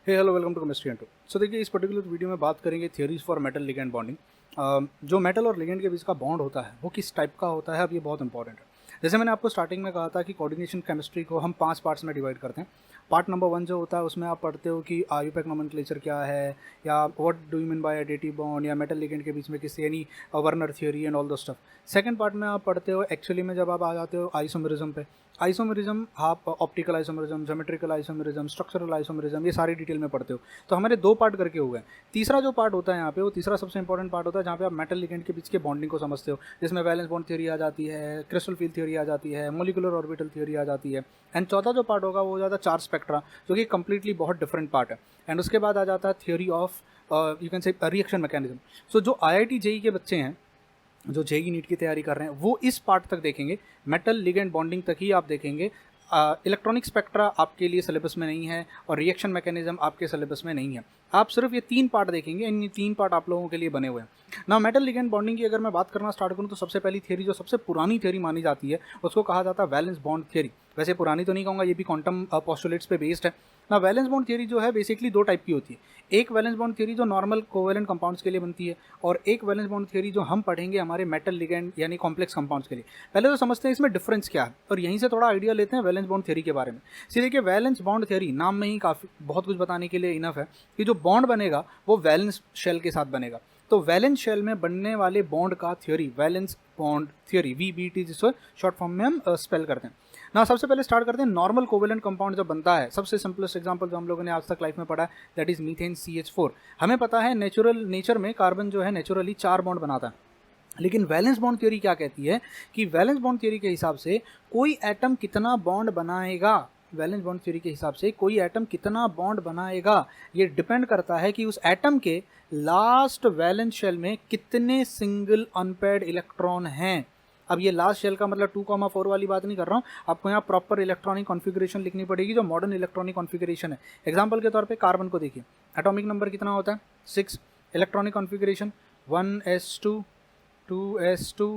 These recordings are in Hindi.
Hello welcome to chemistry and two. So देखिए, इस पर्टिकुलर वीडियो में बात करेंगे theories for metal ligand bonding. जो मेटल और लिगेंड के बीच का बॉन्ड होता है वो किस टाइप का होता है, अब ये बहुत इंपॉर्टेंट है। जैसे मैंने आपको स्टार्टिंग में कहा था कि कोऑर्डिनेशन केमिस्ट्री को हम 5 पार्ट्स में डिवाइड करते हैं। पार्ट नंबर 1 जो होता है उसमें आप पढ़ते हो कि आयुपैक नोमेनक्लेचर क्या है, या what do you mean by additive bond, या मेटल लिगेंड के बीच में किसी यानी Werner theory and all the stuff. Second part में आप पढ़ते हो एक्चुअली में जब आप आ जाते हो आइसोमेरिज्म पे। आइसोमेरिज्म आप optical isomerism, geometrical isomerism, structural isomerism, ये सारी डिटेल में पढ़ते हो। तो हमारे 2 पार्ट करके हुए हैं। तीसरा जो पार्ट होता है यहाँ पे, वो तीसरा सबसे इंपॉर्टेंट पार्ट होता है जहाँ पे आप मेटल लिगेंड के बीच के बॉन्डिंग को समझते हो, जिसमें वैलेंस बॉन्ड थ्योरी आ जाती है, क्रिस्टल फील्ड थ्योरी आ जाती है, मोलिकुलर ऑर्बिटल थ्योरी आ जाती है। एंड चौथा जो पार्ट होगा वो हो जाता है चार्ज स्पेक्ट्रा, जो कि कंप्लीटली बहुत डिफरेंट पार्ट है। एंड उसके बाद आ जाता है theory of you can say reaction mechanism. So जो IIT JEE के बच्चे हैं, जो JEE नीट की तैयारी कर रहे हैं, वो इस पार्ट तक देखेंगे, मेटल लिगेंड बॉन्डिंग तक ही आप देखेंगे। इलेक्ट्रॉनिक स्पेक्ट्रा आपके लिए सिलेबस में नहीं है और रिएक्शन मैकेनिज्म आपके सिलेबस में नहीं है। आप सिर्फ ये 3 पार्ट देखेंगे, इन 3 पार्ट आप लोगों के लिए बने हुए हैं ना। मेटल लिगेंड बॉन्डिंग की अगर मैं बात करना स्टार्ट करूँ तो सबसे पहली थ्योरी, जो सबसे पुरानी थ्योरी मानी जाती है, उसको कहा जाता है वैलेंस बॉन्ड थ्योरी। वैसे पुरानी तो नहीं कहूँगा, ये भी क्वांटम पोस्टुलेट्स पे बेस्ड है ना। वैलेंस बॉन्ड थ्योरी जो है बेसिकली 2 टाइप की होती है। एक वैलेंस बॉन्ड थ्योरी जो नॉर्मल कोवेलेंट कंपाउंड्स के लिए बनती है, और एक वैलेंस बॉन्ड थ्योरी जो हम पढ़ेंगे हमारे मेटल लिगेंड यानी कॉम्प्लेक्स कंपाउंड्स के लिए। पहले तो समझते हैं इसमें डिफरेंस क्या है, और यहीं से थोड़ा आइडिया लेते हैं वैलेंस बॉन्ड थ्योरी के बारे में। सीधे देखिए, वैलेंस बॉन्ड थ्योरी नाम में ही काफ़ी बहुत कुछ बताने के लिए इनफ है कि जो बॉन्ड बनेगा वो वैलेंस शेल के साथ बनेगा। तो वैलेंस शेल में बनने वाले बॉन्ड का theory valence bond theory, VBT, जिसको शॉर्ट फॉर्म में हम स्पेल करते हैं ना। सबसे पहले स्टार्ट करते हैं नॉर्मल कोवेलेंट कंपाउंड जब बनता है। सबसे सिंपलेस्ट एग्जांपल जो हम लोगों ने आज तक लाइफ में पढ़ा है, दैट इज मीथेन CH4। हमें पता है नेचर में कार्बन जो है नेचुरली 4 बॉन्ड बनाता है, लेकिन वैलेंस बॉन्ड थ्योरी क्या कहती है कि वैलेंस बॉन्ड थ्योरी के हिसाब से कोई एटम कितना बॉन्ड बनाएगा, वैलेंस बॉन्ड थ्योरी के हिसाब से कोई एटम कितना बॉन्ड बनाएगा, ये डिपेंड करता है कि उस एटम के लास्ट वैलेंस शेल में कितने सिंगल अनपेयर्ड इलेक्ट्रॉन हैं। अब ये लास्ट शेल का मतलब 2,4 वाली बात नहीं कर रहा हूँ, आपको यहाँ प्रॉपर इलेक्ट्रॉनिक कॉन्फ़िगरेशन लिखनी पड़ेगी, जो मॉडर्न इलेक्ट्रॉनिक कॉन्फ़िगरेशन है। एग्जांपल के तौर पे कार्बन को देखिए, एटॉमिक नंबर कितना होता है 6, electronic configuration 1s2 2s2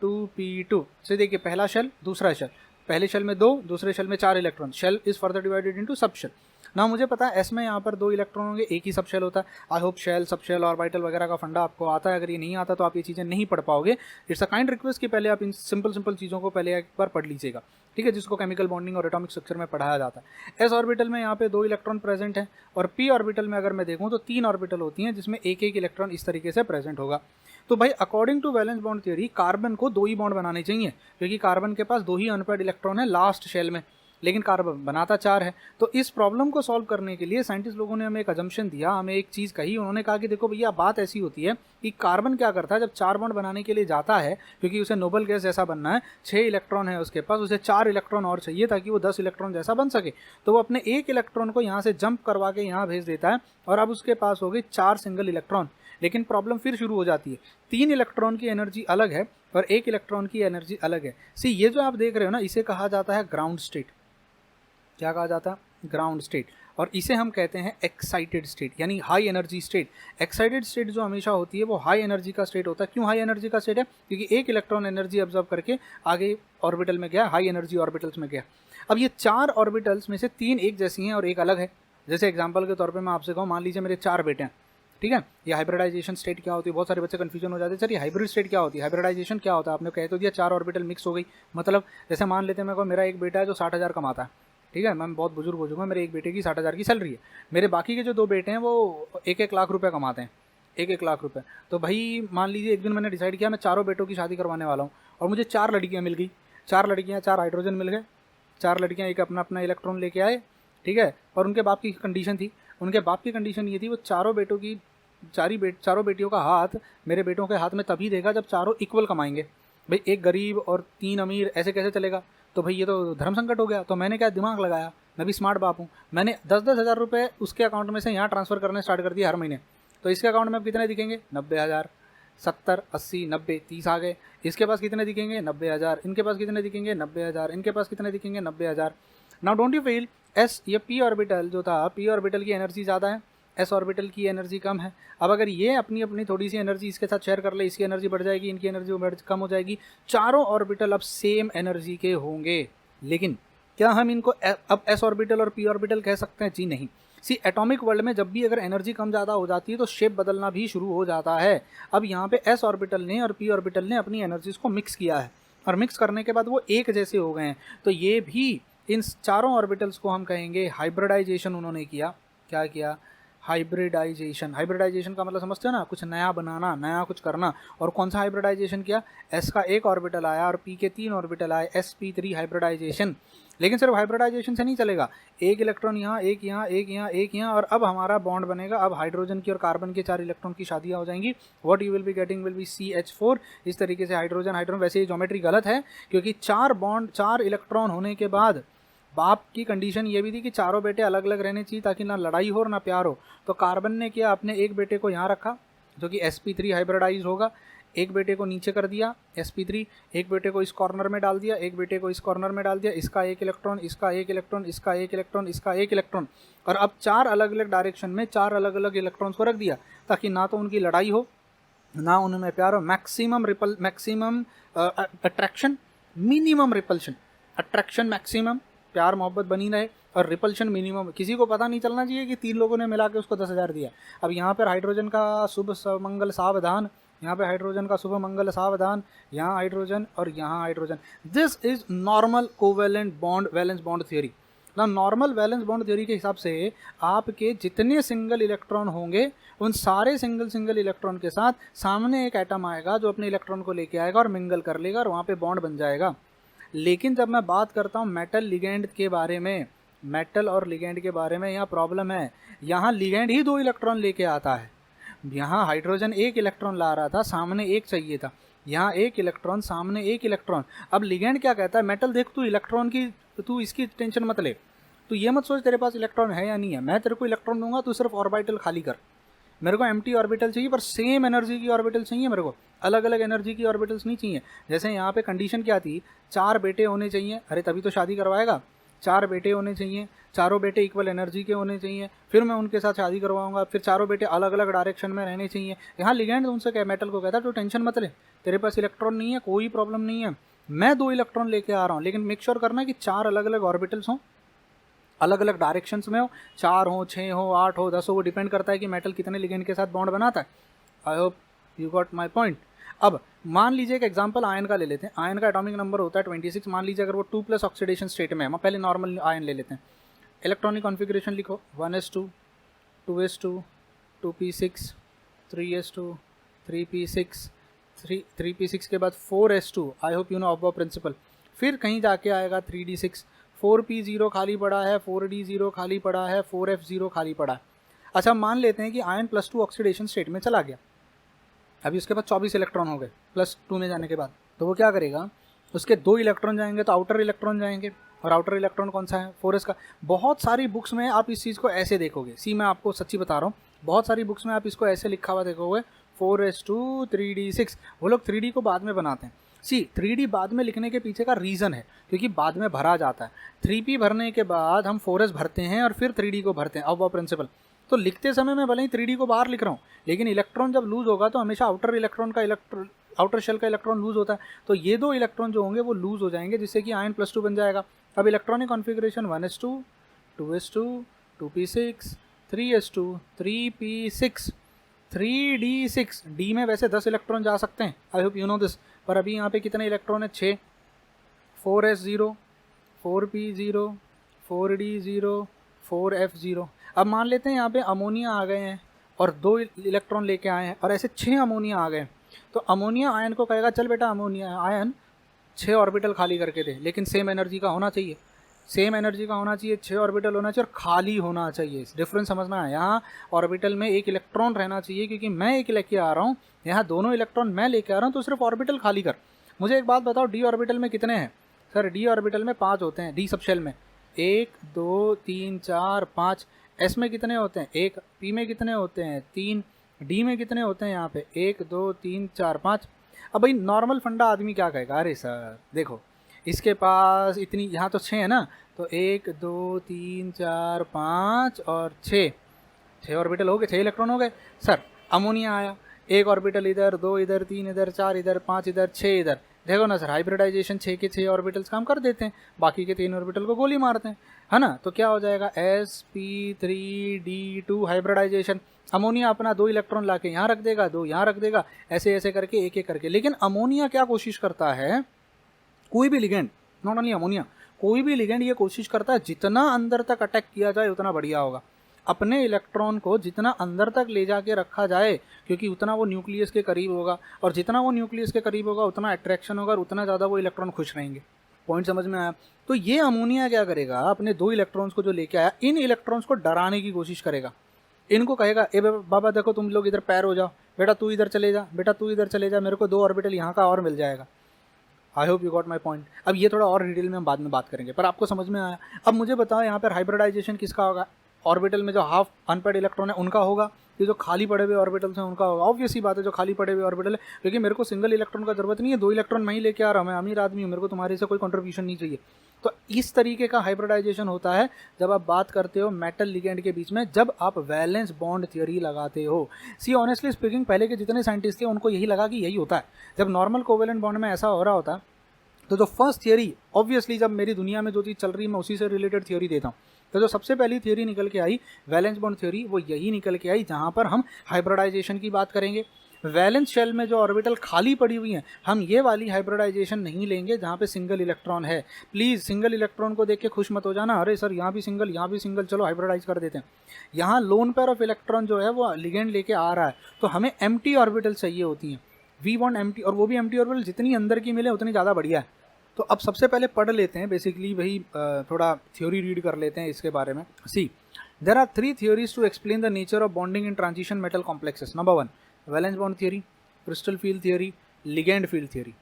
2p2 से देखिए, पहला शेल दूसरा शेल, पहले शेल में 2, दूसरे शेल में 4 electron. Shell is further divided into sub shell ना। मुझे पता है एस में यहाँ पर 2 इलेक्ट्रॉन होंगे, एक ही सब शेल होता है। I hope shell, sub shell, orbital वगैरह का फंडा आपको आता है। अगर ये नहीं आता तो आप ये चीज़ें नहीं पढ़ पाओगे। इट्स अ काइंड रिक्वेस्ट कि पहले आप इन सिंपल चीज़ों को पहले एक बार पढ़ लीजिएगा, ठीक है, जिसको केमिकल बॉन्डिंग और एटॉमिक स्ट्रक्चर में पढ़ाया जाता है। एस ऑर्बिटल में यहाँ पे 2 इलेक्ट्रॉन प्रेजेंट है, और पी ऑर्बिटल में अगर मैं देखूँ तो 3 ऑर्बिटल होती हैं, जिसमें एक इलेक्ट्रॉन इस तरीके से प्रेजेंट होगा। तो भाई according to valence bond theory carbon को 2 ही बॉन्ड बनाने चाहिए, क्योंकि कार्बन के पास 2 ही अनपेयर्ड इलेक्ट्रॉन है लास्ट शेल में, लेकिन कार्बन बनाता 4 है। तो इस प्रॉब्लम को सॉल्व करने के लिए साइंटिस्ट लोगों ने हमें एक अजम्पशन दिया, हमें एक चीज़ कही। उन्होंने कहा कि देखो भैया, बात ऐसी होती है कि कार्बन क्या करता है, जब 4 बॉन्ड बनाने के लिए जाता है, क्योंकि उसे नोबल गैस जैसा बनना है, 6 इलेक्ट्रॉन है उसके पास, उसे 4 इलेक्ट्रॉन और चाहिए ताकि वो 10 इलेक्ट्रॉन जैसा बन सके। तो वो अपने 1 इलेक्ट्रॉन को यहाँ से जंप करवा के यहाँ भेज देता है, और अब उसके पास हो गई 4 सिंगल इलेक्ट्रॉन। लेकिन प्रॉब्लम फिर शुरू हो जाती है, 3 इलेक्ट्रॉन की एनर्जी अलग है और 1 इलेक्ट्रॉन की एनर्जी अलग है। सी, ये जो आप देख रहे हो ना, इसे कहा जाता है ग्राउंड स्टेट। क्या कहा जाता है? Ground state. और इसे हम कहते हैं एक्साइटेड स्टेट, यानी high energy state. Excited state जो हमेशा होती है वो हाई एनर्जी का स्टेट होता है। क्यों हाई एनर्जी का स्टेट है? क्योंकि 1 इलेक्ट्रॉन एनर्जी ऑब्जर्व करके आगे ऑर्बिटल में गया, हाई एनर्जी ऑर्बिटल्स में गया। अब ये 4 ऑर्बिटल्स में से 3 एक जैसी हैं और एक अलग है। जैसे एग्जाम्पल के तौर पर मैं आपसे कहूँ, मान लीजिए मेरे 4 बेटे हैं, ठीक है। ये हाइब्रिडाइजेशन स्टेट क्या होती है? बहुत सारे बच्चे कंफ्यूजन हो जाते हैं, सर ये हाइब्रिड स्टेट क्या होती है, हाइब्रिडाइजेशन क्या होता है? आपने कह तो दिया 4 ऑर्बिटल मिक्स हो गई। मतलब जैसे मान लेते हैं मेरा एक बेटा है जो 60,000 कमाता है, ठीक है, मैं बहुत बुजुर्ग हो चुका हूँ, मेरे एक बेटे की 60,000 की सैलरी है। मेरे बाकी के जो 2 बेटे हैं वो 1-1 लाख रुपये कमाते हैं, 1-1 लाख रुपये। तो भाई मान लीजिए एक दिन मैंने डिसाइड किया मैं 4 बेटों की शादी करवाने वाला हूँ, और मुझे 4 लड़कियाँ मिल गई। 4 लड़कियाँ, 4 हाइड्रोजन मिल गए, 4 लड़कियाँ एक अपना अपना इलेक्ट्रॉन लेके आए, ठीक है। और उनके बाप की कंडीशन थी, उनके बाप की कंडीशन ये थी, वो चारों बेटियों का हाथ मेरे बेटों के हाथ में तभी देगा जब चारों इक्वल कमाएंगे। भाई एक गरीब और 3 अमीर, ऐसे कैसे चलेगा? तो भाई ये तो धर्म संकट हो गया। तो मैंने क्या दिमाग लगाया, मैं भी स्मार्ट बाप हूँ, मैंने 10-10 हज़ार रुपये उसके अकाउंट में से यहाँ ट्रांसफ़र करने स्टार्ट कर दिया हर महीने। तो इसके अकाउंट में अब कितने दिखेंगे? 90,000। 70, 80, 90, 30 आ गए। इसके पास कितने दिखेंगे? 90,000। इनके पास कितने दिखेंगे? 90,000। इनके पास कितने दिखेंगे? 90,000। Now don't you feel S, ये पी ऑर्बिटल जो था, पी ऑर्बिटल की एनर्जी ज़्यादा है, एस ऑर्बिटल की एनर्जी कम है। अब अगर ये अपनी अपनी थोड़ी सी एनर्जी इसके साथ शेयर कर ले, इसकी एनर्जी बढ़ जाएगी, इनकी एनर्जी कम हो जाएगी। चारों ऑर्बिटल अब सेम एनर्जी के होंगे, लेकिन क्या हम इनको अब एस ऑर्बिटल और पी ऑर्बिटल कह सकते हैं? जी नहीं। सी एटॉमिक वर्ल्ड में जब भी अगर एनर्जी कम ज़्यादा हो जाती है तो शेप बदलना भी शुरू हो जाता है। अब यहाँ पे एस ऑर्बिटल ने और पी ऑर्बिटल ने अपनी एनर्जीज को मिक्स किया है और मिक्स करने के बाद वो एक जैसे हो गए हैं। तो ये भी इन चारों ऑर्बिटल्स को हम कहेंगे हाइब्रिडाइजेशन उन्होंने किया। क्या किया? हाइब्रिडाइजेशन। हाइब्रिडाइजेशन का मतलब समझते हो ना, कुछ नया बनाना, नया कुछ करना। और कौन सा हाइब्रिडाइजेशन किया? एस का एक ऑर्बिटल आया और पी के 3 ऑर्बिटल आए, sp3 हाइब्रिडाइजेशन। लेकिन सिर्फ हाइब्रिडाइजेशन से नहीं चलेगा, एक इलेक्ट्रॉन यहाँ, एक यहाँ, एक यहाँ, एक यहाँ, और अब हमारा बॉन्ड बनेगा। अब हाइड्रोजन की और कार्बन के 4 इलेक्ट्रॉन की शादियाँ हो जाएंगी। What you will be getting will be CH4। इस तरीके से हाइड्रोजन हाइड्रोजन, वैसे ये ज्योमेट्री गलत है क्योंकि 4 इलेक्ट्रॉन होने के बाद बाप की कंडीशन ये भी थी कि चारों बेटे अलग अलग रहने चाहिए ताकि ना लड़ाई हो और ना प्यार हो। तो कार्बन ने किया, अपने एक बेटे को यहाँ रखा जो कि sp3 हाइब्रिडाइज होगा, एक बेटे को नीचे कर दिया sp3, एक बेटे को इस कॉर्नर में डाल दिया, एक बेटे को इस कॉर्नर में डाल दिया, इसका एक इलेक्ट्रॉन, इसका एक इलेक्ट्रॉन, इसका एक इलेक्ट्रॉन, इसका एक इलेक्ट्रॉन, और अब 4 अलग अलग डायरेक्शन में 4 अलग अलग इलेक्ट्रॉन्स को रख दिया ताकि ना तो उनकी लड़ाई हो ना उनमें प्यार हो। Maximum attraction, minimum repulsion. Attraction maximum, प्यार मोहब्बत बनी रहे, और रिपल्शन मिनिमम। किसी को पता नहीं चलना चाहिए कि 3 लोगों ने मिला के उसको 10,000 दिया। अब यहाँ पर हाइड्रोजन का शुभ मंगल सावधान, यहाँ पे हाइड्रोजन का शुभ मंगल सावधान, यहाँ हाइड्रोजन और यहाँ hydrogen. This is normal covalent bond valence bond theory. ना नॉर्मल वैलेंस बॉन्ड थ्योरी के हिसाब से आपके जितने सिंगल इलेक्ट्रॉन होंगे उन सारे सिंगल इलेक्ट्रॉन के साथ सामने एक एटम आएगा जो अपने इलेक्ट्रॉन को लेके आएगा और मिंगल कर लेगा और वहाँ पे बॉन्ड बन जाएगा। लेकिन जब मैं बात करता हूँ मेटल लिगेंड के बारे में, मेटल और लिगेंड के बारे में, यहाँ प्रॉब्लम है। यहाँ लिगेंड ही 2 इलेक्ट्रॉन लेके आता है। यहाँ हाइड्रोजन 1 इलेक्ट्रॉन ला रहा था, सामने एक चाहिए था। यहाँ 1 इलेक्ट्रॉन, सामने 1 इलेक्ट्रॉन। अब लिगेंड क्या कहता है? मेटल देख, तू इलेक्ट्रॉन की, तू इसकी टेंशन मत ले, तू ये मत सोच तेरे पास इलेक्ट्रॉन है या नहीं है, मैं तेरे को इलेक्ट्रॉन दूंगा, तू सिर्फ ऑर्बिटल खाली कर। मेरे को एम्प्टी ऑर्बिटल चाहिए पर सेम एनर्जी की ऑर्बिटल चाहिए, मेरे को अलग अलग एनर्जी की ऑर्बिटल्स नहीं चाहिए। जैसे यहाँ पे कंडीशन क्या थी? 4 बेटे होने चाहिए। अरे तभी तो शादी करवाएगा। 4 बेटे होने चाहिए, चारों बेटे इक्वल एनर्जी के होने चाहिए, फिर मैं उनके साथ शादी करवाऊंगा, फिर चारों बेटे अलग अलग डायरेक्शन में रहने चाहिए। यहाँ लिगेंड उनसे क्या, मेटल को कहता है तो टेंशन मत ले, तेरे पास इलेक्ट्रॉन नहीं है, कोई प्रॉब्लम नहीं है, मैं 2 इलेक्ट्रॉन लेके आ रहा हूँ, लेकिन मेक श्योर करना कि 4 अलग अलग ऑर्बिटल्स हों, अलग अलग डायरेक्शंस में हो, 4 हो, 6 हो, 8 हो, 10 हो, वो डिपेंड करता है कि मेटल कितने लिगेंड के साथ बॉन्ड बनाता है। I hope you got my point. अब मान लीजिए एक एग्जांपल आयन का ले लेते हैं। आयन का एटॉमिक नंबर होता है 26। मान लीजिए अगर वो 2+ ऑक्सीडेशन स्टेट में है, हम पहले नॉर्मल आयन ले लेते हैं। इलेक्ट्रॉनिक कॉन्फ़िगरेशन लिखो, 1s2, 2s2, 2p6, 3s2, 3p6, 3p6 के बाद 4s2। I hope you know of principal. फिर कहीं जाके आएगा 3d6, 4p0 खाली पड़ा है, 4d0 खाली पड़ा है, 4f0 खाली पड़ा है। अच्छा मान लेते हैं कि आयन +2 ऑक्सीडेशन स्टेट में चला गया। अभी उसके बाद 24 इलेक्ट्रॉन हो गए +2 में जाने के बाद, तो वो क्या करेगा? उसके 2 इलेक्ट्रॉन जाएंगे तो आउटर इलेक्ट्रॉन जाएंगे, और आउटर इलेक्ट्रॉन कौन सा है? 4s का। बहुत सारी बुक्स में आप इस चीज़ को ऐसे देखोगे, मैं आपको सच्ची बता रहा हूँ, बहुत सारी बुक्स में आप इसको ऐसे लिखा हुआ देखोगे, 4s2 3d6। वो लोग 3d को बाद में बनाते हैं। 3d बाद में लिखने के पीछे का रीज़न है क्योंकि बाद में भरा जाता है। 3p भरने के बाद हम 4s भरते हैं और फिर 3d को भरते हैं, ऑफ प्रिंसिपल। तो लिखते समय मैं भले ही 3d को बाहर लिख रहा हूँ, लेकिन इलेक्ट्रॉन जब लूज होगा तो हमेशा आउटर शेल का इलेक्ट्रॉन लूज होता है, तो ये 2 इलेक्ट्रॉन जो होंगे वो लूज हो जाएंगे, जिससे कि आयन +2 बन जाएगा। अब electronic configuration 1s2, 2s2, 2p6, 3s2, 3p6, 3d6। D में वैसे 10 इलेक्ट्रॉन जा सकते हैं, आई होप यू नो दिस, पर अभी यहाँ पे कितने इलेक्ट्रॉन है? 6। 4s0, 4p0, 4d0, 4f0। अब मान लेते हैं यहाँ पे अमोनिया आ गए हैं और 2 इलेक्ट्रॉन लेके आए हैं, और ऐसे 6 अमोनिया आ गए। तो अमोनिया आयन को कहेगा चल बेटा अमोनिया आयन 6 ऑर्बिटल खाली करके दे, लेकिन सेम एनर्जी का होना चाहिए, 6 ऑर्बिटल होना चाहिए और खाली होना चाहिए। डिफरेंस समझना है, यहाँ ऑर्बिटल में 1 इलेक्ट्रॉन रहना चाहिए क्योंकि मैं 1 लेके आ रहा हूँ, यहाँ दोनों इलेक्ट्रॉन मैं लेके आ रहा हूँ, तो सिर्फ ऑर्बिटल खाली कर। मुझे एक बात बताओ, डी ऑर्बिटल में कितने हैं? सर डी ऑर्बिटल में 5 होते हैं, डी सब शेल में 1 2 3 4 5। एस में कितने होते हैं? 1। पी में कितने होते हैं? 3। डी में कितने होते हैं? यहाँ पे 1 2 3 4 5। अब भाई नॉर्मल फंडा आदमी क्या कहेगा? अरे सर देखो इसके पास इतनी, यहाँ तो 6 है ना, तो 1 2 3 4 5 और 6 ऑर्बिटल हो गए, 6 इलेक्ट्रॉन हो गए। सर अमोनिया आया, 1 ऑर्बिटल इधर, 2 इधर, 3 इधर, 4 इधर, 5 इधर, 6 इधर, देखो ना सर, हाइब्रिडाइजेशन 6 के 6 ऑर्बिटल्स काम कर देते हैं, बाकी के 3 ऑर्बिटल को गोली मारते हैं, है ना। तो क्या हो जाएगा, sp3d2 हाइब्रिडाइजेशन। अमोनिया अपना 2 इलेक्ट्रॉन लाके यहाँ रख देगा, 2 यहाँ रख देगा, ऐसे ऐसे करके एक एक करके। लेकिन अमोनिया क्या कोशिश करता है, कोई भी लिगेंड, नॉट ओनली अमोनिया, कोई भी लिगेंड ये कोशिश करता है जितना अंदर तक अटैक किया जाए उतना बढ़िया होगा। अपने इलेक्ट्रॉन को जितना अंदर तक ले जाके रखा जाए, क्योंकि उतना वो न्यूक्लियस के करीब होगा, और जितना वो न्यूक्लियस के करीब होगा उतना अट्रैक्शन होगा और उतना ज़्यादा वो इलेक्ट्रॉन खुश रहेंगे। पॉइंट समझ में आया। तो ये अमोनिया क्या करेगा, अपने 2 इलेक्ट्रॉन्स को जो लेके आया, इन इलेक्ट्रॉन्स को डराने की कोशिश करेगा। इनको कहेगा, ए बाबा देखो तुम लोग इधर पैर हो जाओ, बेटा तू इधर चले जा, बेटा तू इधर चले जा, मेरे को 2 ऑर्बिटल यहाँ का और मिल जाएगा। आई hope you got my point. अब ये थोड़ा और डिटेल में हम बाद में बात करेंगे, पर आपको समझ में आया। अब मुझे बताओ यहाँ पर हाइब्रिडाइजेशन किसका होगा, ऑर्बिटल में जो हाफ अनपेड इलेक्ट्रॉन है उनका होगा, ये जो खाली पड़े हुए ऑर्बिटल्स हैं उनका होगा। ऑब्वियस ही बात है, जो खाली पड़े हुए ऑर्बिटल है, क्योंकि मेरे को सिंगल इलेक्ट्रॉन का जरूरत नहीं है, 2 इलेक्ट्रॉन मैं ही लेके आ रहा हूँ, मैं अमीर आदमी हूँ, मेरे को तुम्हारे से कोई कंट्रीब्यूशन नहीं चाहिए। तो इस तरीके का हाइब्रिडाइजेशन होता है जब आप बात करते हो मेटल लिगेंड के बीच में, जब आप वैलेंस बॉन्ड थ्योरी लगाते हो। सी ऑनेस्टली स्पीकिंग, पहले के जितने साइंटिस्ट थे उनको यही लगा कि यही होता है। जब नॉर्मल कोवेलेंट बॉन्ड में ऐसा हो रहा होता है, तो जो फर्स्ट थियरी, ऑब्वियसली जब मेरी दुनिया में जो चीज़ चल रही है मैं उसी से रिलेटेड थियरी देता हूँ, तो जो सबसे पहली थियरी निकल के आई वैलेंस बॉन्ड थ्योरी, वो यही निकल के आई जहाँ पर हम हाइब्रिडाइजेशन की बात करेंगे। वैलेंस शेल में जो ऑर्बिटल खाली पड़ी हुई हैं, हम ये वाली हाइब्रिडाइजेशन नहीं लेंगे जहाँ पे सिंगल इलेक्ट्रॉन है। प्लीज़ सिंगल इलेक्ट्रॉन को देख के खुश मत हो जाना, अरे सर यहाँ भी सिंगल, यहाँ भी सिंगल, चलो हाइब्रिडाइज कर देते हैं। यहाँ लोन पेयर ऑफ इलेक्ट्रॉन जो है वो लिगेंड लेके आ रहा है, तो हमें एम्प्टी ऑर्बिटल चाहिए होती हैं। वी वांट एम्प्टी, और वो भी एम्प्टी ऑर्बिटल जितनी अंदर की मिले उतनी ज़्यादा बढ़िया है। तो अब सबसे पहले पढ़ लेते हैं, बेसिकली वही थोड़ा थ्योरी रीड कर लेते हैं इसके बारे में। See, there are 3 theories to explain the nature of bonding in transition metal complexes. Number 1 valence bond theory, crystal field theory, ligand field theory,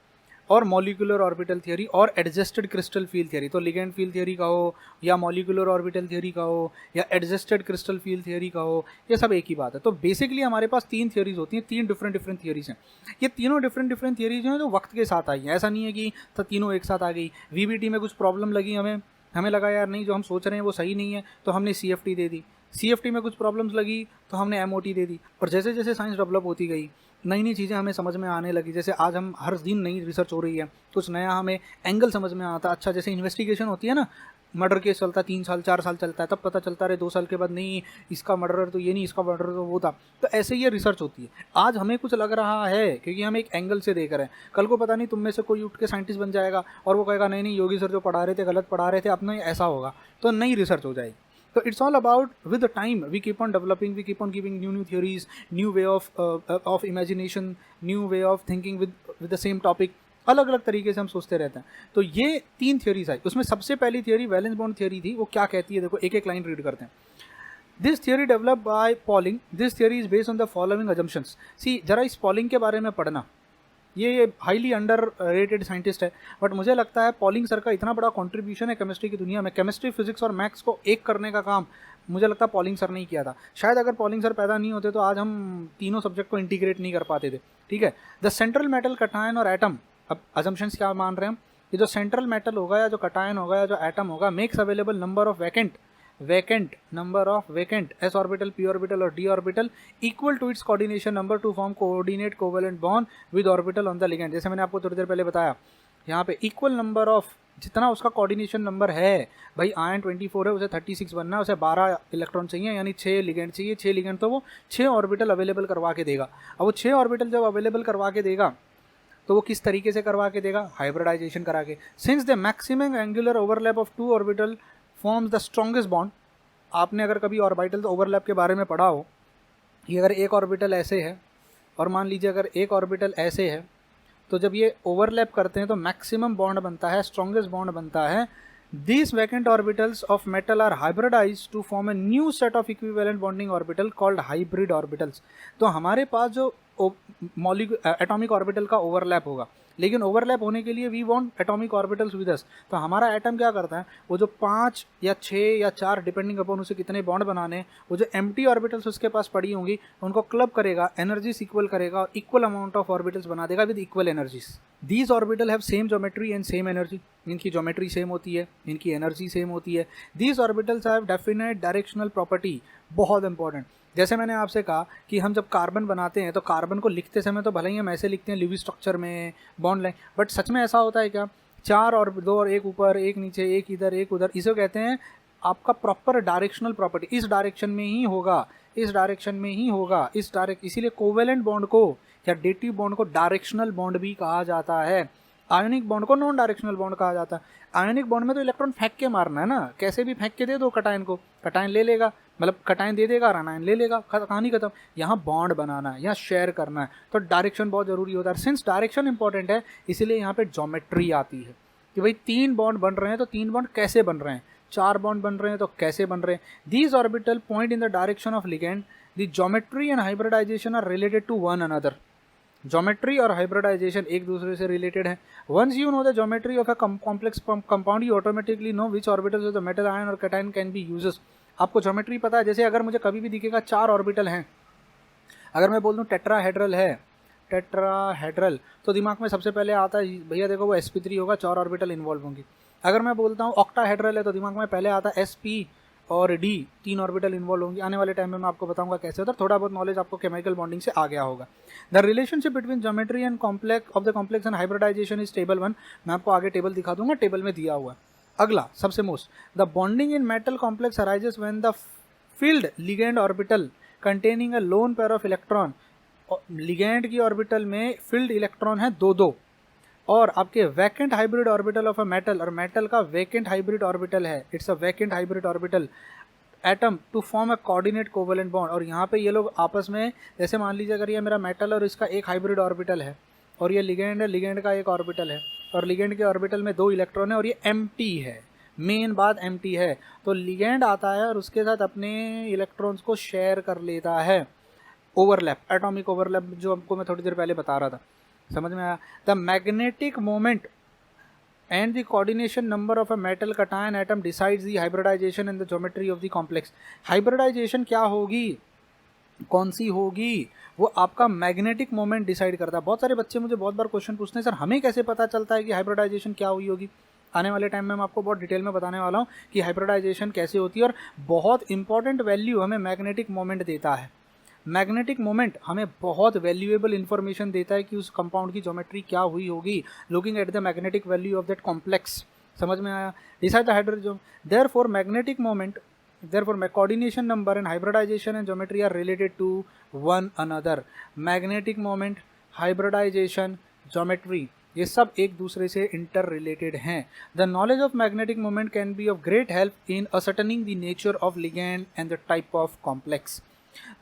और मॉलिक्यूलर ऑर्बिटल थ्योरी, और एडजस्टेड क्रिस्टल फील्ड थ्योरी। तो लिगेंड फील्ड थ्योरी का हो, या मॉलिक्यूलर ऑर्बिटल थ्योरी का हो, या एडजस्टेड क्रिस्टल फील्ड थ्योरी का हो, ये सब एक ही बात है। तो बेसिकली हमारे पास 3 थ्योरीज होती हैं, 3 डिफरेंट थियोरीज हैं। ये तीनों डिफरेंट थियोरीज हैं जो वक्त के साथ आई हैं, ऐसा नहीं है कि तो तीनों एक साथ आ गई। वीबीटी में कुछ प्रॉब्लम लगी हमें लगा यार नहीं, जो हम सोच रहे हैं वो सही नहीं है, तो हमने CFT दे दी। CFT में कुछ प्रॉब्लम्स लगी तो हमने MOT दे दी। और जैसे जैसे साइंस डेवलप होती गई, नई नई चीज़ें हमें समझ में आने लगी। जैसे आज हम हर दिन नई रिसर्च हो रही है, कुछ नया हमें एंगल समझ में आता। अच्छा, जैसे इन्वेस्टिगेशन होती है ना, मर्डर केस चलता है 3 साल 4 साल चलता है, तब पता चलता है 2 साल के बाद नहीं इसका मर्डर तो ये नहीं, इसका मर्डर तो वो था। तो ऐसे ये रिसर्च होती है। आज हमें कुछ लग रहा है क्योंकि हम एक एंगल से देख रहे हैं, कल को पता नहीं तुम में से कोई उठ के साइंटिस्ट बन जाएगा और वो कहेगा नहीं नहीं योगी सर जो पढ़ा रहे थे गलत पढ़ा रहे थे, अब नहीं ऐसा होगा, तो नई रिसर्च हो जाएगी। So it's all about with the time we keep on developing, we keep on giving new theories, new way of imagination, new way of thinking with the same topic. अलग अलग तरीके से हम सोचते रहते हैं। तो ये 3 थियोरीज आई, उसमें सबसे पहली थियोरी वैलेंस बॉन्ड थियोरी थी। वो क्या कहती है, देखो एक एक लाइन रीड करते हैं। This theory develop by Pauling, this theory is based on the following assumptions. See, जरा इस पॉलिंग के बारे में पढ़ना, ये हाईली अंडर रेटेड साइंटिस्ट है, बट मुझे लगता है पॉलिंग सर का इतना बड़ा कंट्रीब्यूशन है केमिस्ट्री की दुनिया में। केमिस्ट्री, फिजिक्स और मैथ्स को एक करने का काम मुझे लगता है पॉलिंग सर ने ही किया था। शायद अगर पॉलिंग सर पैदा नहीं होते तो आज हम तीनों सब्जेक्ट को इंटीग्रेट नहीं कर पाते थे। ठीक है, द सेंट्रल मेटल, कटायन और एटम। अब अजम्पशंस क्या मान रहे हैं हम, कि जो सेंट्रल मेटल होगा या जो कटायन होगा या जो एटम होगा, makes available number of vacant s orbital, p orbital और d orbital equal to its coordination number to form coordinate covalent bond with orbital on the ligand. जैसे मैंने आपको थोड़ी देर पहले बताया, यहाँ पे इक्वल नंबर ऑफ, जितना उसका कोऑर्डिनेशन नंबर है, भाई आयन 24 है, उसे 36 बनना है, उसे 12 इलेक्ट्रॉन चाहिए, यानी 6 लिगेंड चाहिए। 6 लिगेंड तो वो 6 ऑर्बिटल अवेलेबल करवा के देगा। अब वो 6 ऑर्बिटल जब अवेलेबल करवा के देगा तो वो किस तरीके से करवा के देगा, हाइब्रिडाइजेशन करा के। Since the maximum angular overlap of 2 orbital forms the strongest bond. आपने अगर कभी ऑर्बिटल ओवरलैप के बारे में पढ़ा हो, कि अगर एक ऑर्बिटल ऐसे है और मान लीजिए अगर एक ऑर्बिटल ऐसे है, तो जब ये ओवरलैप करते हैं तो मैक्सिमम बॉन्ड बनता है, स्ट्रॉन्गेस्ट बॉन्ड बनता है। These vacant orbitals of metal are hybridized to form a new set of equivalent bonding orbital called hybrid orbitals। तो हमारे पास जो एटॉमिक ऑर्बिटल का ओवरलैप होगा, लेकिन ओवरलैप होने के लिए we want atomic orbitals with us. तो हमारा एटम क्या करता है, वो जो 5 या 6 या 4 डिपेंडिंग अपॉन उसे कितने बॉन्ड बनाने, वो जो एम्प्टी ऑर्बिटल्स उसके पास पड़ी होंगी उनको क्लब करेगा, एनर्जीज इक्वल करेगा और इक्वल अमाउंट ऑफ ऑर्बिटल्स बना देगा with equal energies. These orbital have same geometry and same energy, इनकी ज्योमेट्री सेम होती है, इनकी एनर्जी सेम होती है। These orbitals have definite directional property, बहुत इंपॉर्टेंट। जैसे मैंने आपसे कहा कि हम जब कार्बन बनाते हैं तो कार्बन को लिखते समय तो भले ही हम ऐसे लिखते हैं लिविंग स्ट्रक्चर में बॉन्ड लाइन, बट सच में ऐसा होता है क्या? 4 और 2 और एक ऊपर एक नीचे एक इधर एक उधर, इसे कहते हैं आपका प्रॉपर डायरेक्शनल प्रॉपर्टी। इस डायरेक्शन में ही होगा, इस डायरेक्शन में ही होगा, इसीलिए कोवेलेंट बॉन्ड को या डेटिव बॉन्ड को डायरेक्शनल बॉन्ड भी कहा जाता है। आयनिक बॉन्ड को नॉन डायरेक्शनल बॉन्ड कहा जाता है। आयनिक बॉन्ड में तो इलेक्ट्रॉन फेंक के मारना है ना, कैसे भी फेंक के दे दो कटायन को, कटायन ले लेगा, मतलब कटायन दे देगा, आयन ले लेगा, कहानी खत्म। यहाँ बॉन्ड बनाना है, यहाँ शेयर करना है, तो डायरेक्शन बहुत जरूरी होता है। सिंस डायरेक्शन इंपॉर्टेंट है इसीलिए यहाँ पे ज्योमेट्री आती है कि भाई 3 बॉन्ड बन रहे हैं तो 3 बॉन्ड कैसे बन रहे हैं, 4 बॉन्ड बन रहे हैं तो कैसे बन रहे हैं। These orbital point in the direction of ligand, the geometry and hybridization are related to one another. Geometry और हाइब्रिडाइजेशन एक दूसरे से रिलेटेड है। Once you know the geometry of a complex compound you automatically know which orbitals of the metal ion और कैटायन कैन बी यूजेस। आपको ज्योमेट्री पता है, जैसे अगर मुझे कभी भी दिखेगा 4 ऑर्बिटल हैं, अगर मैं बोल दूँ टेट्राहेड्रल है, टेट्राहेड्रल, तो दिमाग में सबसे पहले आता है भैया देखो वो sp3 होगा, 4 ऑर्बिटल इन्वॉल्व होंगी। अगर मैं बोलता हूँ ऑक्टाहेड्रल है तो दिमाग में पहले आता है sp और d, 3 ऑर्बिटल इन्वॉल्व होंगी। आने वाले टाइम में मैं आपको बताऊंगा कैसे होता है, थोड़ा बहुत नॉलेज आपको केमिकल बॉन्डिंग से आ गया होगा। The relationship between geometry and complex of the complex and hybridization is table 1। मैं आपको आगे टेबल दिखा दूंगा, टेबल में दिया हुआ है। अगला सबसे most, the bonding in metal complex arises when the field ligand orbital containing a lone pair of electron, ligand की ऑर्बिटल में फील्ड इलेक्ट्रॉन है 2-2, और आपके vacant hybrid orbital of a metal, और मेटल का वैकेंट हाइब्रिड ऑर्बिटल है, it's a vacant hybrid orbital atom to form a coordinate covalent bond. और यहाँ पे ये लोग आपस में, जैसे मान लीजिए अगर ये मेरा मेटल और इसका एक हाइब्रिड ऑर्बिटल है और ये लिगेंड है, लिगेंड का एक ऑर्बिटल है और लिगेंड के ऑर्बिटल में 2 इलेक्ट्रॉन है और ये एम्प्टी है, मेन बात एम्प्टी है, तो लिगेंड आता है और उसके साथ अपने इलेक्ट्रॉन्स को शेयर कर लेता है। ओवरलैप, एटॉमिक ओवरलैप, जो आपको मैं थोड़ी देर पहले बता रहा था, समझ में आया? The magnetic moment and the coordination number of a metal cation atom decides the hybridization and the geometry of the complex। hybridization क्या होगी, कौन सी होगी, वो आपका मैग्नेटिक मोमेंट डिसाइड करता है। बहुत सारे बच्चे मुझे बहुत बार क्वेश्चन पूछते हैं सर हमें कैसे पता चलता है कि हाइब्रिडाइजेशन क्या हुई होगी। आने वाले टाइम में मैं आपको बहुत डिटेल में बताने वाला हूँ कि हाइब्रिडाइजेशन कैसे होती है, और बहुत इंपॉर्टेंट वैल्यू हमें मैग्नेटिक मोमेंट देता है। मैग्नेटिक मोमेंट हमें बहुत वैल्यूएबल इंफॉर्मेशन देता है कि उस कंपाउंड की ज्योमेट्री क्या हुई होगी, looking at the magnetic value of that complex. समझ में आया? Decide the hydrogen, therefore magnetic moment, therefore coordination number and hybridisation and geometry are related to one another. Magnetic moment, hybridisation, geometry, ये सब एक दूसरे से इंटर रिलेटेड हैं। The knowledge of magnetic moment can be of great help in ascertaining the nature of ligand and the type of complex.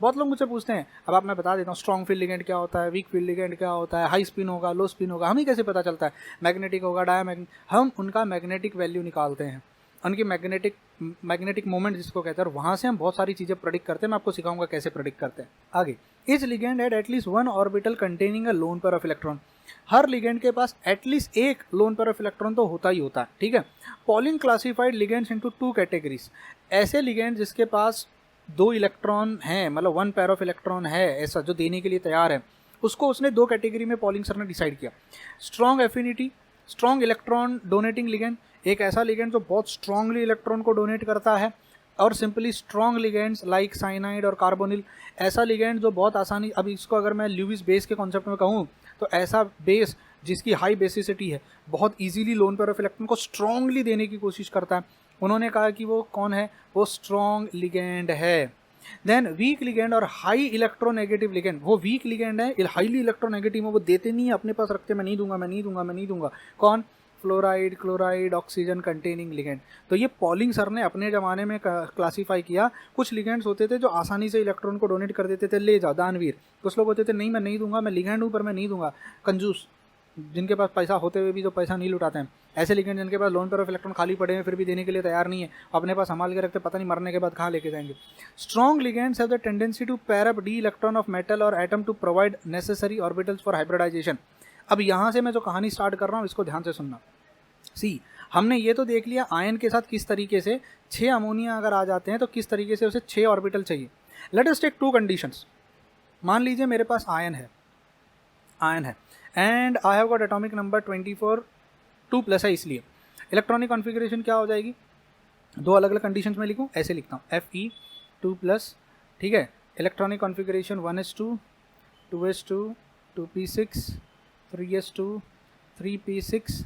बहुत लोग मुझसे पूछते हैं, अब आप मैं बता देता हूँ स्ट्रॉन्ग फील्ड लिगेंड क्या होता है, वीक फील्ड लिगेंड क्या होता है, हाई स्पिन होगा, लो स्पिन होगा, हमें कैसे पता चलता है, मैग्नेटिक होगा, डायमैग्नेटिक, हम उनका मैग्नेटिक वैल्यू निकालते हैं, उनकी मैग्नेटिक मोमेंट जिसको कहते हैं, और वहाँ से हम बहुत सारी चीज़ें प्रेडिक्ट करते हैं। मैं आपको सिखाऊंगा कैसे प्रेडिक्ट करते हैं आगे। इस ligand had at least 1 orbital containing a lone pair of electron. Her ligand के पास एटलीस्ट एक लोन पेयर ऑफ इलेक्ट्रॉन तो होता ही होता है, ठीक है। Polling classified ligands into 2 categories. ऐसे लिगेंड जिसके पास 2 इलेक्ट्रॉन हैं, मतलब 1 पेयर ऑफ इलेक्ट्रॉन है ऐसा जो देने के लिए तैयार है, उसको उसने 2 कैटेगरी में पॉलिंग सर ने डिसाइड किया। Strong affinity, strong electron donating ligand, एक ऐसा लिगेंड जो बहुत स्ट्रांगली इलेक्ट्रॉन को डोनेट करता है, और simply strong ligands like cyanide और कार्बोनिल, ऐसा लिगेंड जो बहुत आसानी, अब इसको अगर मैं ल्यूविस बेस के कॉन्सेप्ट में कहूँ तो ऐसा बेस जिसकी हाई बेसिसिटी है, बहुत easily loan pair of electron को स्ट्रांगली देने की कोशिश करता है। उन्होंने कहा कि वो कौन है, वो स्ट्रॉन्ग लिगेंड है। देन वीक लिगेंड और हाई इलेक्ट्रोनेगेटिव लिगेंड, वो वीक लिगेंड है, हाईली इलेक्ट्रोनेगेटिव है, वो देते नहीं है, अपने पास रखते, मैं नहीं दूंगा, मैं नहीं दूंगा, मैं नहीं दूंगा। कौन? Fluoride, chloride, oxygen containing ligand. तो ये पॉलिंग सर ने अपने ज़माने में क्लासीफाई किया। कुछ लिगेंड्स होते थे जो आसानी से इलेक्ट्रॉन को डोनेट कर देते थे, ले जाओ दानवीर। कुछ लोग होते थे नहीं मैं नहीं दूंगा, मैं लिगेंड हूँ पर मैं नहीं दूंगा, कंजूस, जिनके पास पैसा होते हुए भी जो पैसा नहीं लुटाते हैं। ऐसे लिगेंड जिनके पास लोन पेयर ऑफ इलेक्ट्रॉन खाली पड़े हैं फिर भी देने के लिए तैयार नहीं है, अपने पास संभाल के रखते, पता नहीं मरने के बाद कहाँ लेके जाएंगे। Strong ligands have the tendency to pair up D electron of metal और atom to provide necessary orbitals for hybridisation. अब यहाँ से मैं जो कहानी स्टार्ट कर रहा हूँ इसको ध्यान से सुनना। सी, हमने ये तो देख लिया आयन के साथ किस तरीके से 6 अमोनिया अगर आ जाते हैं तो किस तरीके से उसे 6 ऑर्बिटल चाहिए। Let us take 2 conditions. मान लीजिए मेरे पास आयन है and I have got atomic number 24, 2+ है इसलिए। इलेक्ट्रॉनिक कॉन्फ़िगरेशन क्या हो जाएगी, दो अलग अलग कंडीशंस में लिखूँ, ऐसे लिखता हूँ Fe 2+, ठीक है। Electronic configuration 1s2, 2s2, 2p6, 3s2, 3p6,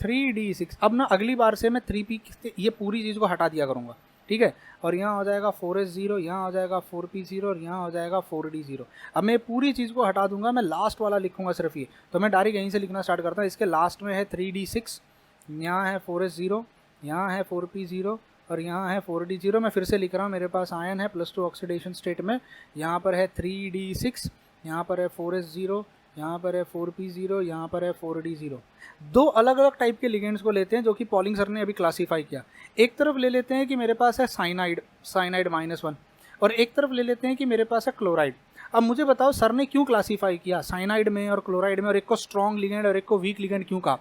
3d6। अब ना अगली बार से मैं 3p ये पूरी चीज़ को हटा दिया करूँगा, ठीक है। और यहाँ हो जाएगा 4s0, यहाँ हो जाएगा 4p0 और यहाँ हो जाएगा 4d0। अब मैं पूरी चीज़ को हटा दूंगा, मैं लास्ट वाला लिखूंगा सिर्फ ये। तो मैं डायरेक्ट यहीं से लिखना स्टार्ट करता हूँ। इसके लास्ट में है 3d6, यहाँ है 4s0, यहाँ है 4p0 और यहाँ है 4d0। मैं फिर से लिख रहा हूँ, मेरे पास आयन है +2 ऑक्सीडेशन स्टेट में। यहाँ पर है 3d6, यहाँ पर है 4s0, यहाँ पर है 4p0, यहाँ पर है 4d0। दो अलग अलग टाइप के लिगेंड्स को लेते हैं जो कि पॉलिंग सर ने अभी क्लासीफाई किया। एक तरफ ले लेते हैं कि मेरे पास है साइनाइड -1, और एक तरफ ले लेते हैं कि मेरे पास है क्लोराइड। अब मुझे बताओ सर ने क्यों क्लासीफाई किया साइनाइड में और क्लोराइड में, और एक को स्ट्रॉन्ग लिगेंड और एक को वीक लिगेंड क्यों कहा?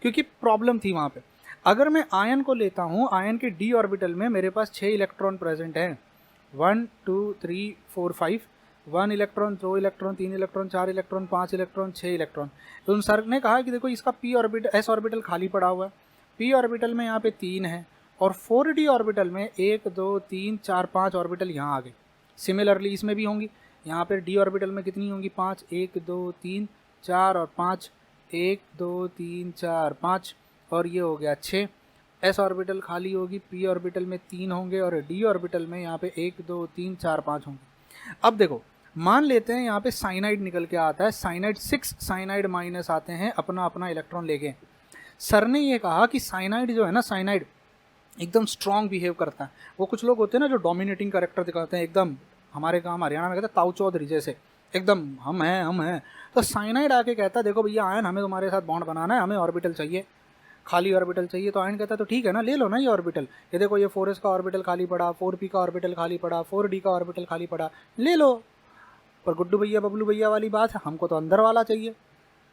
क्योंकि प्रॉब्लम थी वहाँ पे। अगर मैं आयन को लेता हूँ, आयन के डी ऑर्बिटल में मेरे पास 6 इलेक्ट्रॉन प्रेजेंट हैं, 1 2 3 4 5, 1 electron, 2 electron, 3 electron, 4 electron, 5 electron, 6 electron. तो उन सर ने कहा कि देखो इसका पी ऑर्बिटल, एस ऑर्बिटल खाली पड़ा हुआ है, पी ऑर्बिटल में यहाँ पे 3 है, और 4d ऑर्बिटल में 1 2 3 4 5 ऑर्बिटल यहाँ आ गए। सिमिलरली इसमें भी होंगी, यहाँ पर डी ऑर्बिटल में कितनी होंगी? 5, 1 2 3 4 और 5, 1 2 3 4 5, और ये हो गया 6। एस ऑर्बिटल खाली होगी, पी ऑर्बिटल में 3 होंगे और डी ऑर्बिटल में यहाँ पे 1 2 3 4 5 होंगे। अब देखो, मान लेते हैं यहाँ पे साइनाइड निकल के आता है, साइनाइड 6 साइनाइड माइनस आते हैं अपना अपना इलेक्ट्रॉन लेके। सर ने ये कहा कि साइनाइड जो है ना, साइनाइड एकदम स्ट्रॉन्ग बिहेव करता है। वो कुछ लोग होते हैं ना जो डोमिनेटिंग कैरेक्टर दिखाते हैं, एकदम हमारे काम हरियाणा में कहते हैं ताऊ चौधरी जैसे, एकदम हम हैं। तो साइनाइड आके कहता है देखो भैया आयन, हमें तुम्हारे साथ बॉन्ड बनाना है, हमें ऑर्बिटल चाहिए, खाली ऑर्बिटल चाहिए। तो आयन कहता है तो ठीक है ना, ले लो ना ये ऑर्बिटल, ये देखो ये 4s का ऑर्बिटल खाली पड़ा, 4p का ऑर्बिटल खाली पड़ा, 4d का ऑर्बिटल खाली पड़ा, ले लो। पर गुड्डू भैया बबलू भैया वाली बात है, हमको तो अंदर वाला चाहिए,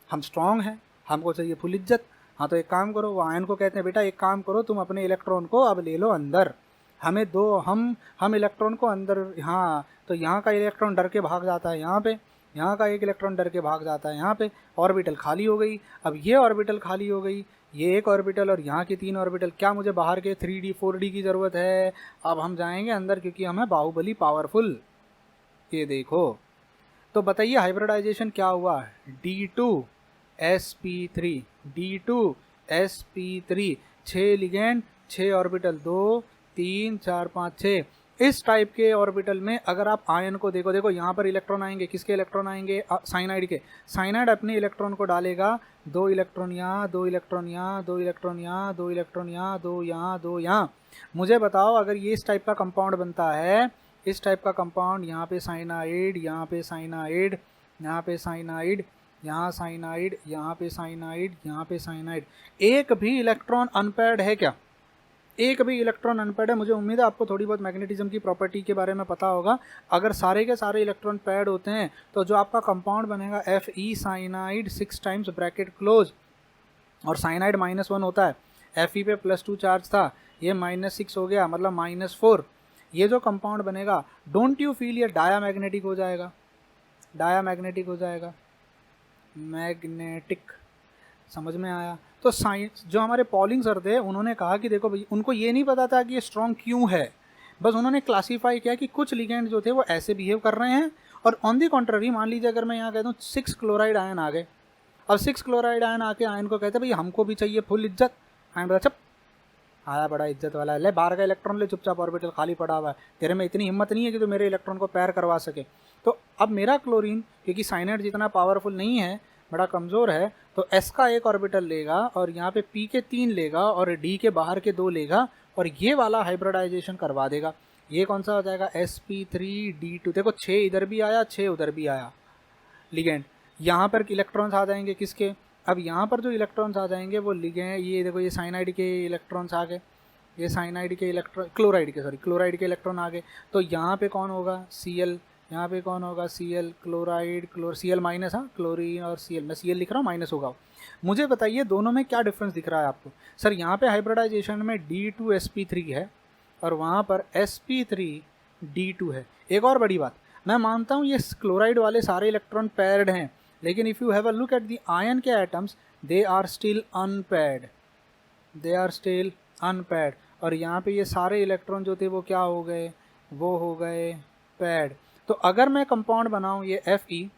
हम स्ट्रांग हैं, हमको चाहिए फुल इज्जत। हाँ तो एक काम करो, वो आयन को कहते हैं बेटा एक काम करो, तुम अपने इलेक्ट्रॉन को अब ले लो अंदर, हमें दो, हम इलेक्ट्रॉन को अंदर। हाँ तो यहाँ का इलेक्ट्रॉन डर के भाग जाता है यहाँ पे, यहाँ का एक इलेक्ट्रॉन डर के भाग जाता है यहाँ पे, ऑर्बिटल खाली हो गई। अब ये ऑर्बिटल खाली हो गई, ये एक ऑर्बिटल और यहाँ की 3 ऑर्बिटल। क्या मुझे बाहर के 3d 4d की ज़रूरत है? अब हम जाएंगे अंदर क्योंकि हम है बाहुबली पावरफुल। ये देखो, तो बताइए हाइब्रिडाइजेशन क्या हुआ? D2sp3, D2sp3, 6 ligand, 6 orbital, 2 3 4 5 6। इस टाइप के ऑर्बिटल में अगर आप आयन को देखो यहाँ पर इलेक्ट्रॉन आएंगे, किसके इलेक्ट्रॉन आएंगे? साइनाइड के। साइनाइड अपने इलेक्ट्रॉन को डालेगा, 2 इलेक्ट्रॉन यहाँ, 2 इलेक्ट्रॉन यहाँ, 2 इलेक्ट्रॉन यहाँ, 2 इलेक्ट्रॉन यहाँ, 2 यहाँ, 2 यहाँ। मुझे बताओ अगर ये इस टाइप का कंपाउंड बनता है, इस टाइप का कंपाउंड, यहाँ पे साइनाइड, यहाँ पे साइनाइड, यहाँ पे साइनाइड, यहाँ साइनाइड, यहाँ पे साइनाइड, यहाँ पे साइनाइड, एक भी इलेक्ट्रॉन अनपेयर्ड है क्या? एक भी इलेक्ट्रॉन अनपेयर्ड है? मुझे उम्मीद है आपको थोड़ी बहुत मैग्नेटिज्म की प्रॉपर्टी के बारे में पता होगा। अगर सारे के सारे इलेक्ट्रॉन पेयर्ड होते हैं तो जो आपका कंपाउंड बनेगा Fe cyanide 6 times bracket close, और साइनाइड -1 होता है, Fe पे +2 चार्ज था, ये -6 हो गया, मतलब -4। ये जो कंपाउंड बनेगा, डोंट यू फील ये डायामैग्नेटिक हो जाएगा, डायामैग्नेटिक हो जाएगा, मैग्नेटिक। समझ में आया? तो साइंस जो हमारे पॉलिंग सर थे उन्होंने कहा कि देखो भाई, उनको ये नहीं पता था कि ये स्ट्रॉन्ग क्यों है, बस उन्होंने क्लासीफाई किया कि कुछ लिगेंड जो थे वो ऐसे बिहेव कर रहे हैं। और ऑन दी कॉन्ट्ररी, मान लीजिए अगर मैं यहाँ कहता हूँ 6 क्लोराइड आयन आ गए, अब 6 क्लोराइड आयन आके आयन को कहते हैं भाई हमको भी चाहिए फुल इज्जत। आयन बोला चुप, आया बड़ा इज्जत वाला है, ले बाहर का इलेक्ट्रॉन ले, चुपचाप ऑर्बिटल खाली पड़ा हुआ है, तेरे में इतनी हिम्मत नहीं है कि तो मेरे इलेक्ट्रॉन को पैर करवा सके। तो अब मेरा क्लोरीन, क्योंकि साइनाइड जितना पावरफुल नहीं है, बड़ा कमज़ोर है, तो S का एक ऑर्बिटल लेगा और यहाँ पे P के 3 लेगा और D के बाहर के 2 लेगा और ये वाला हाइब्रिडाइजेशन करवा देगा। ये कौन सा हो जाएगा? sp3d2। देखो 6 इधर भी आया, 6 उधर भी आया लिगेंड। यहाँ पर इलेक्ट्रॉन्स आ जाएंगे किसके? अब यहाँ पर जो इलेक्ट्रॉन्स आ जाएंगे वो लिगेंड, ये देखो ये साइनाइड के इलेक्ट्रॉन्स आ गए, ये साइनाइड के इलेक्ट्रॉन, क्लोराइड के इलेक्ट्रॉन आ गए। तो यहाँ पे कौन होगा? Cl। यहाँ पे कौन होगा? Cl, क्लोराइड, Cl माइनस, हाँ क्लोरीन और Cl, मैं Cl लिख रहा हूँ, माइनस होगा। मुझे बताइए दोनों में क्या डिफरेंस दिख रहा है आपको? सर यहाँ पे हाइब्रिडाइजेशन में D2sp3 है और वहाँ पर sp3d2 है। एक और बड़ी बात, मैं मानता हूँ ये क्लोराइड वाले सारे इलेक्ट्रॉन पेयर्ड हैं, लेकिन if you have a look at the ion के atoms, they are still unpaired, they are still unpaired. और यहाँ पे ये सारे इलेक्ट्रॉन जो थे वो क्या हो गए, वो हो गए पेयर्ड। तो अगर मैं कंपाउंड बनाऊँ ये Fe,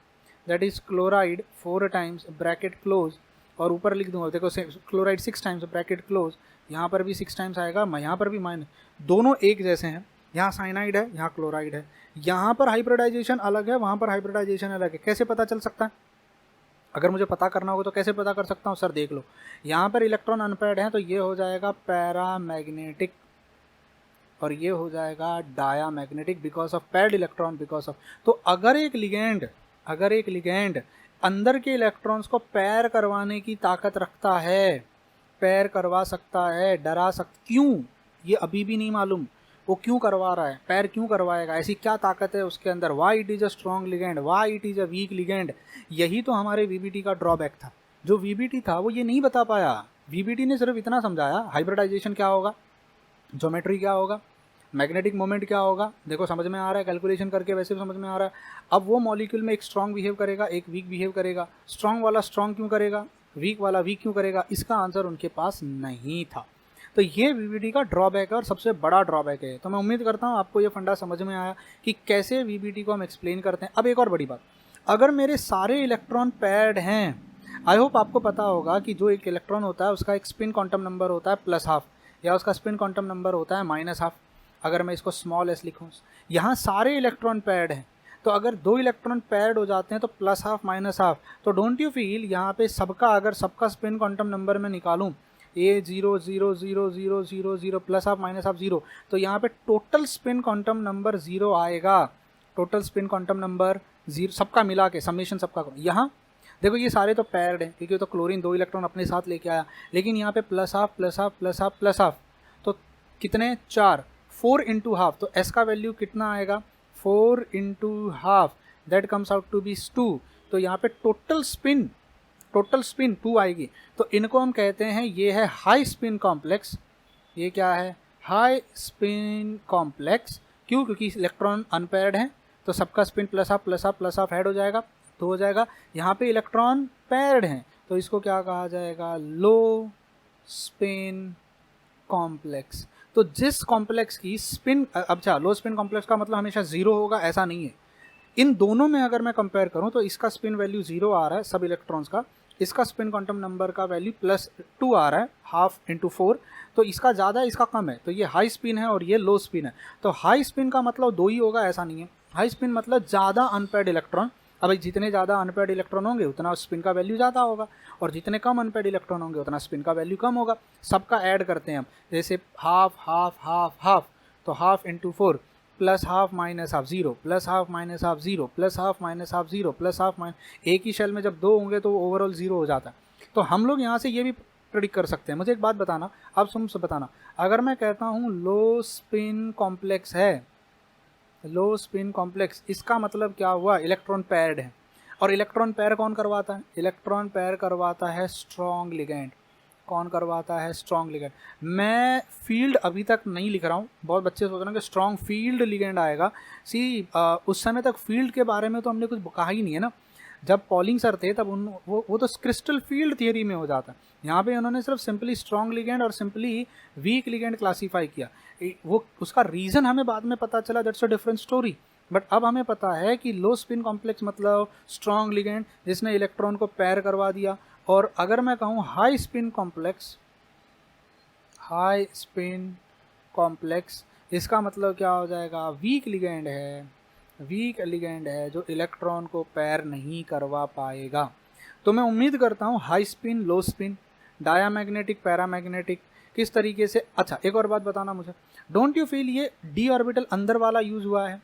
that is chloride 4 times bracket close, और ऊपर लिख दूंगा, देखो क्लोराइड 6 टाइम्स ब्रैकेट क्लोज, यहाँ पर भी 6 टाइम्स आएगा, यहाँ पर भी माइनस, दोनों एक जैसे हैं, यहाँ साइनाइड है, यहाँ क्लोराइड है, यहाँ पर हाइब्रिडाइजेशन अलग है, वहाँ पर हाइब्रिडाइजेशन अलग है। कैसे पता चल सकता है? अगर मुझे पता करना होगा तो कैसे पता कर सकता हूँ सर? देख लो, यहाँ पर इलेक्ट्रॉन अनपेयर्ड है तो ये हो जाएगा पैरामैग्नेटिक, और ये हो जाएगा diamagnetic because of paired electron, because of. तो अगर एक लिगेंड अंदर के इलेक्ट्रॉन्स को पैर करवाने की ताकत रखता है, पैर करवा सकता है, डरा सकता, क्यों ये अभी भी नहीं मालूम, वो क्यों करवा रहा है, पैर क्यों करवाएगा, ऐसी क्या ताकत है उसके अंदर, why it is a strong ligand, why it is a week ligand. यही तो हमारे वीबीटी का ड्रॉबैक था। जो वीबीटी था वो ये नहीं बता पाया, वीबीटी ने सिर्फ इतना समझाया हाइब्रिडाइजेशन क्या होगा, ज्योमेट्री क्या होगा, मैग्नेटिक मोमेंट क्या होगा, देखो समझ में आ रहा है, कैलकुलेशन करके वैसे भी समझ में आ रहा है। अब वो मॉलिक्यूल में एक स्ट्रॉन्ग बिहेव करेगा, एक वीक बिहेव करेगा, स्ट्रॉन्ग वाला स्ट्रॉन्ग क्यों करेगा, वीक वाला वीक क्यों करेगा, इसका आंसर उनके पास नहीं था। तो ये वीबीटी का ड्रॉबैक है और सबसे बड़ा ड्रॉबैक है। तो मैं उम्मीद करता हूँ आपको ये फंडा समझ में आया कि कैसे वीबीटी को हम एक्सप्लेन करते हैं। अब एक और बड़ी बात, अगर मेरे सारे इलेक्ट्रॉन पैर्ड हैं, आई होप आपको पता होगा कि जो एक इलेक्ट्रॉन होता है उसका एक स्पिन क्वांटम नंबर होता है +½ या उसका स्पिन क्वांटम नंबर होता है -½ अगर मैं इसको स्मॉल s लिखूँ। यहाँ सारे इलेक्ट्रॉन पैर्ड हैं, तो अगर 2 इलेक्ट्रॉन पैर्ड हो जाते हैं तो +½ -½ तो डोंट यू फील यहाँ पे सबका, अगर सबका स्पिन क्वांटम नंबर मैं निकालूँ A 0 0 0 0 0 0 +½ -½ 0, तो यहाँ पे टोटल स्पिन क्वांटम नंबर 0 आएगा, टोटल स्पिन क्वांटम नंबर 0 सबका मिला के समेशन सबका। यहाँ देखो ये सारे तो पैर्ड हैं क्योंकि तो क्लोरीन 2 इलेक्ट्रॉन अपने साथ लेके आया, लेकिन यहाँ पे +½ तो कितने, 4, 4 × ½ तो s का वैल्यू कितना आएगा, 4 × ½ that comes out to be 2। तो यहाँ पे टोटल स्पिन 2 आएगी। तो इनको हम कहते हैं, ये है हाई स्पिन कॉम्प्लेक्स, ये क्या है, हाई स्पिन कॉम्प्लेक्स। क्यों? क्योंकि इलेक्ट्रॉन अनपेयर्ड हैं तो सबका स्पिन +½ ऐड हो जाएगा, तो हो जाएगा। यहाँ पे इलेक्ट्रॉन पेयर्ड हैं तो इसको क्या कहा जाएगा, लो स्पिन कॉम्प्लेक्स। तो जिस कॉम्प्लेक्स की स्पिन, अच्छा लो स्पिन कॉम्प्लेक्स का मतलब हमेशा 0 होगा ऐसा नहीं है। इन दोनों में अगर मैं कंपेयर करूं तो इसका स्पिन वैल्यू 0 आ रहा है सब इलेक्ट्रॉन्स का, इसका स्पिन क्वांटम नंबर का वैल्यू +2 आ रहा है, ½ × 4, तो इसका ज़्यादा है इसका कम है, तो ये हाई स्पिन है और ये लो स्पिन है। तो हाई स्पिन का मतलब 2 ही होगा ऐसा नहीं है, हाई स्पिन मतलब ज़्यादा अनपेयर्ड इलेक्ट्रॉन। अब जितने ज़्यादा अनपेयर्ड इलेक्ट्रॉन होंगे उतना स्पिन का वैल्यू ज़्यादा होगा, और जितने कम अनपेयर्ड इलेक्ट्रॉन होंगे उतना स्पिन का वैल्यू कम होगा। सबका ऐड करते हैं हम, जैसे ½ तो ½ × 4 +½ -½ 0 +½ -½ 0 +½ -½ 0 +½ एक ही शेल में जब 2 होंगे तो ओवरऑल 0 हो जाता है। तो हम लोग यहाँ से ये भी प्रेडिक्ट कर सकते हैं। मुझे एक बात बताना, अब तुम से बताना, अगर मैं कहता हूँ लो स्पिन कॉम्प्लेक्स है, लो स्पिन कॉम्प्लेक्स, इसका मतलब क्या हुआ, इलेक्ट्रॉन पैर्ड है। और इलेक्ट्रॉन पैर कौन करवाता है, इलेक्ट्रॉन पैर करवाता है स्ट्रॉन्ग लिगेंड। कौन करवाता है, स्ट्रॉन्ग लिगेंड। मैं फील्ड अभी तक नहीं लिख रहा हूँ, बहुत बच्चे सोच रहे हैं कि स्ट्रॉन्ग फील्ड लिगेंड आएगा। उस समय तक फील्ड के बारे में तो हमने कुछ कहा ही नहीं है ना। जब पॉलिंग सर थे तब वो तो क्रिस्टल फील्ड थियरी में हो जाता है। यहाँ पे उन्होंने सिर्फ सिंपली स्ट्रॉन्ग लिगेंड और सिंपली वीक लिगेंड क्लासीफाई किया। वो उसका रीज़न हमें बाद में पता चला, that's a different story. But अब हमें पता है कि लो स्पिन कॉम्प्लेक्स मतलब स्ट्रॉन्ग लिगेंड जिसने इलेक्ट्रॉन को पैर करवा दिया। और अगर मैं कहूँ हाई स्पिन कॉम्प्लेक्स, इसका मतलब क्या हो जाएगा, वीक लिगेंड है जो इलेक्ट्रॉन को पैर नहीं करवा पाएगा। तो मैं उम्मीद करता हूँ हाई स्पिन, लो स्पिन, डायामैग्नेटिक, पैरामैग्नेटिक किस तरीके से। अच्छा एक और बात बताना मुझे, डोंट यू फील ये डी ऑर्बिटल अंदर वाला यूज़ हुआ है,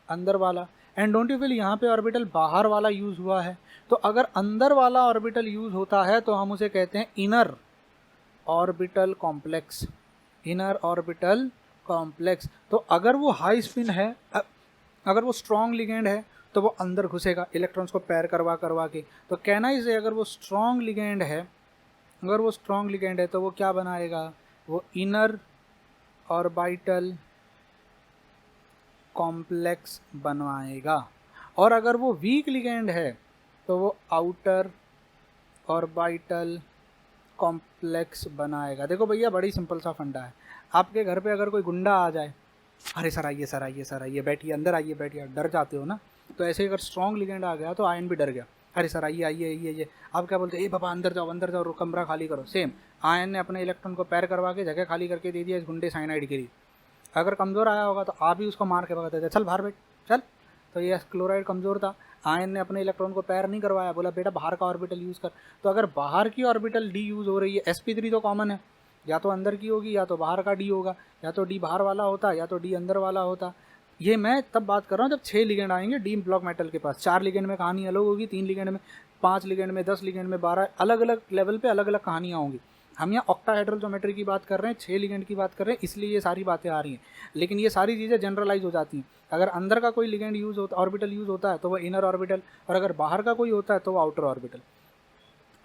अंदर वाला, एंड डोंट यू फील यहाँ पे ऑर्बिटल बाहर वाला यूज़ हुआ है। तो अगर अंदर वाला ऑर्बिटल यूज़ होता है तो हम उसे कहते हैं inner orbital complex, inner orbital complex. तो अगर वो हाई स्पिन है, अगर वो स्ट्रॉन्ग लिगेंड है तो वो अंदर घुसेगा इलेक्ट्रॉन्स को पैर करवा के। तो कहना इसे, अगर वो स्ट्रॉन्ग लिगेंड है तो वो क्या बनाएगा, वो इनर ऑर्बिटल कॉम्प्लेक्स बनवाएगा। और अगर वो वीक लिगेंड है तो वो आउटर ऑर्बिटल कॉम्प्लेक्स बनाएगा। देखो भैया बड़ी सिंपल सा फंडा है। आपके घर पे अगर कोई गुंडा आ जाए, अरे सर आइए सर आइए सर आइए, बैठिए अंदर आइए बैठिए, डर जाते हो ना। तो ऐसे अगर स्ट्रॉन्ग लिगेंड आ गया तो आयन भी डर गया, अरे सर आइए आइए आइए ये, आप क्या बोलते हैं, ए बाबा अंदर जाओ कमरा खाली करो। सेम आयन ने अपने इलेक्ट्रॉन को पैर करवा के जगह खाली करके दे दिया इस गुंडे साइनाइड के लिए। अगर कमज़ोर आया होगा तो आप ही उसको मार के भगा देते, चल बाहर बैठ चल। तो ये क्लोराइड कमज़ोर था, आयन ने अपने इलेक्ट्रॉन को पैर नहीं करवाया, बोला बेटा बाहर का ऑर्बिटल यूज़ कर। तो अगर बाहर की ऑर्बिटल डी यूज़ हो रही है, sp3 तो कॉमन है, या तो अंदर की होगी या तो बाहर का डी होगा, या तो डी बाहर वाला होता या तो डी अंदर वाला होता। ये मैं तब बात कर रहा हूँ जब 6 लिगेंड आएंगे डी ब्लॉक मेटल के पास। 4 लिगेंड में कहानी अलग होगी, 3 लिगेंड में, 5 लिगेंड में, 10 लिगेंड में, 12, अलग अलग लेवल पे अलग अलग कहानियाँ होंगी। हम यहाँ ऑक्टाहेड्रल ज्योमेट्री की बात कर रहे हैं, 6 लिगेंड की बात कर रहे हैं, इसलिए ये सारी बातें आ रही हैं। लेकिन ये सारी चीज़ें जनरलाइज हो जाती हैं। अगर अंदर का कोई लिगेंड यूज़ होता, ऑर्बिटल यूज़ होता है तो वो इनर ऑर्बिटल, और अगर बाहर का कोई होता है तो वो आउटर ऑर्बिटल।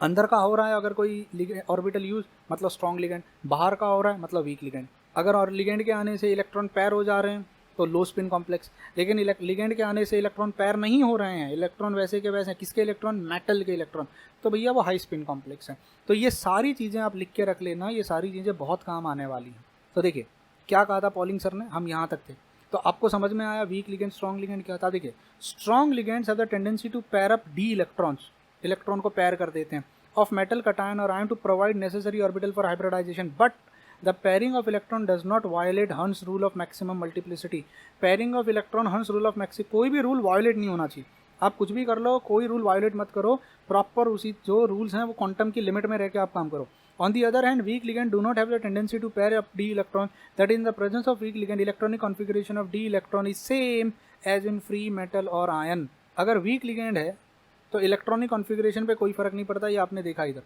अंदर का हो रहा है अगर कोई ऑर्बिटल यूज़ मतलब स्ट्रॉन्ग लिगेंड, बाहर का हो रहा है मतलब वीक लिगेंड। अगर और लिगेंड के आने से इलेक्ट्रॉन पैर हो जा रहे हैं तो लो स्पिन कॉम्प्लेक्स, लेकिन लिगेंड के आने से इलेक्ट्रॉन पैर नहीं हो रहे हैं, इलेक्ट्रॉन वैसे के वैसे हैं, किसके इलेक्ट्रॉन, मेटल के इलेक्ट्रॉन, तो भैया वो हाई स्पिन कॉम्प्लेक्स है। तो ये सारी चीज़ें आप लिख के रख लेना, ये सारी चीज़ें बहुत काम आने वाली हैं। तो देखिए क्या कहा था पॉलिंग सर ने, हम यहाँ तक थे, तो आपको समझ में आया वीक लिगेंड स्ट्रॉन्ग लिगेंड क्या था। देखिए strong ligands have the tendency to pair up d electrons, electron को पैर कर देते हैं, ऑफ मेटल कटायन और ion to provide necessary orbital for hybridization, but the pairing of electron does not violate Hunn's rule of maximum multiplicity। pairing of electron Hunn's rule of maximum, कोई भी रूल वायोलेट नहीं होना चाहिए। आप कुछ भी कर लो, कोई रूल वायोलेट मत करो, प्रॉपर उसी जो रूल्स हैं वो क्वांटम की लिमिट में रह के आप काम करो। On the other hand, weak ligand do not have the tendency to pair up d electron, that in the presence of weak ligand electronic configuration of d electron is same as in free metal or iron। अगर weak ligand है तो इलेक्ट्रॉनिक कॉन्फ़िगरेशन पे कोई फर्क नहीं पड़ता, ये आपने देखा इधर,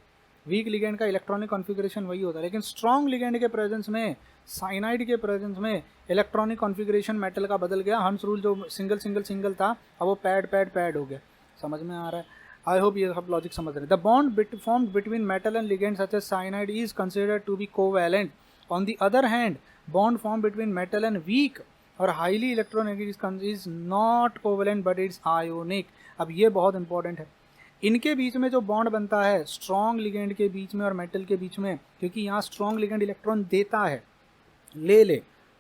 वीक लिगेंड का इलेक्ट्रॉनिक कॉन्फ़िगरेशन वही होता है। लेकिन स्ट्रॉन्ग लिगेंड के प्रेजेंस में, साइनाइड के प्रेजेंस में इलेक्ट्रॉनिक कॉन्फ़िगरेशन मेटल का बदल गया। हंस रूल जो सिंगल सिंगल सिंगल था अब वो पैड हो गया। समझ में आ रहा है? आई होप ये सब लॉजिक समझ रहे हैं। The bond formed between metal and ligand such as cyanide is considered to be covalent. On the other hand bond form between metal and weak और highly electronegative is not covalent but it's ionic. अब ये बहुत इंपॉर्टेंट है, इनके बीच में जो बॉन्ड बनता है स्ट्रॉन्ग लिगेंड के बीच में और मेटल के बीच में, क्योंकि यहाँ स्ट्रॉन्ग लिगेंड इलेक्ट्रॉन देता है, ले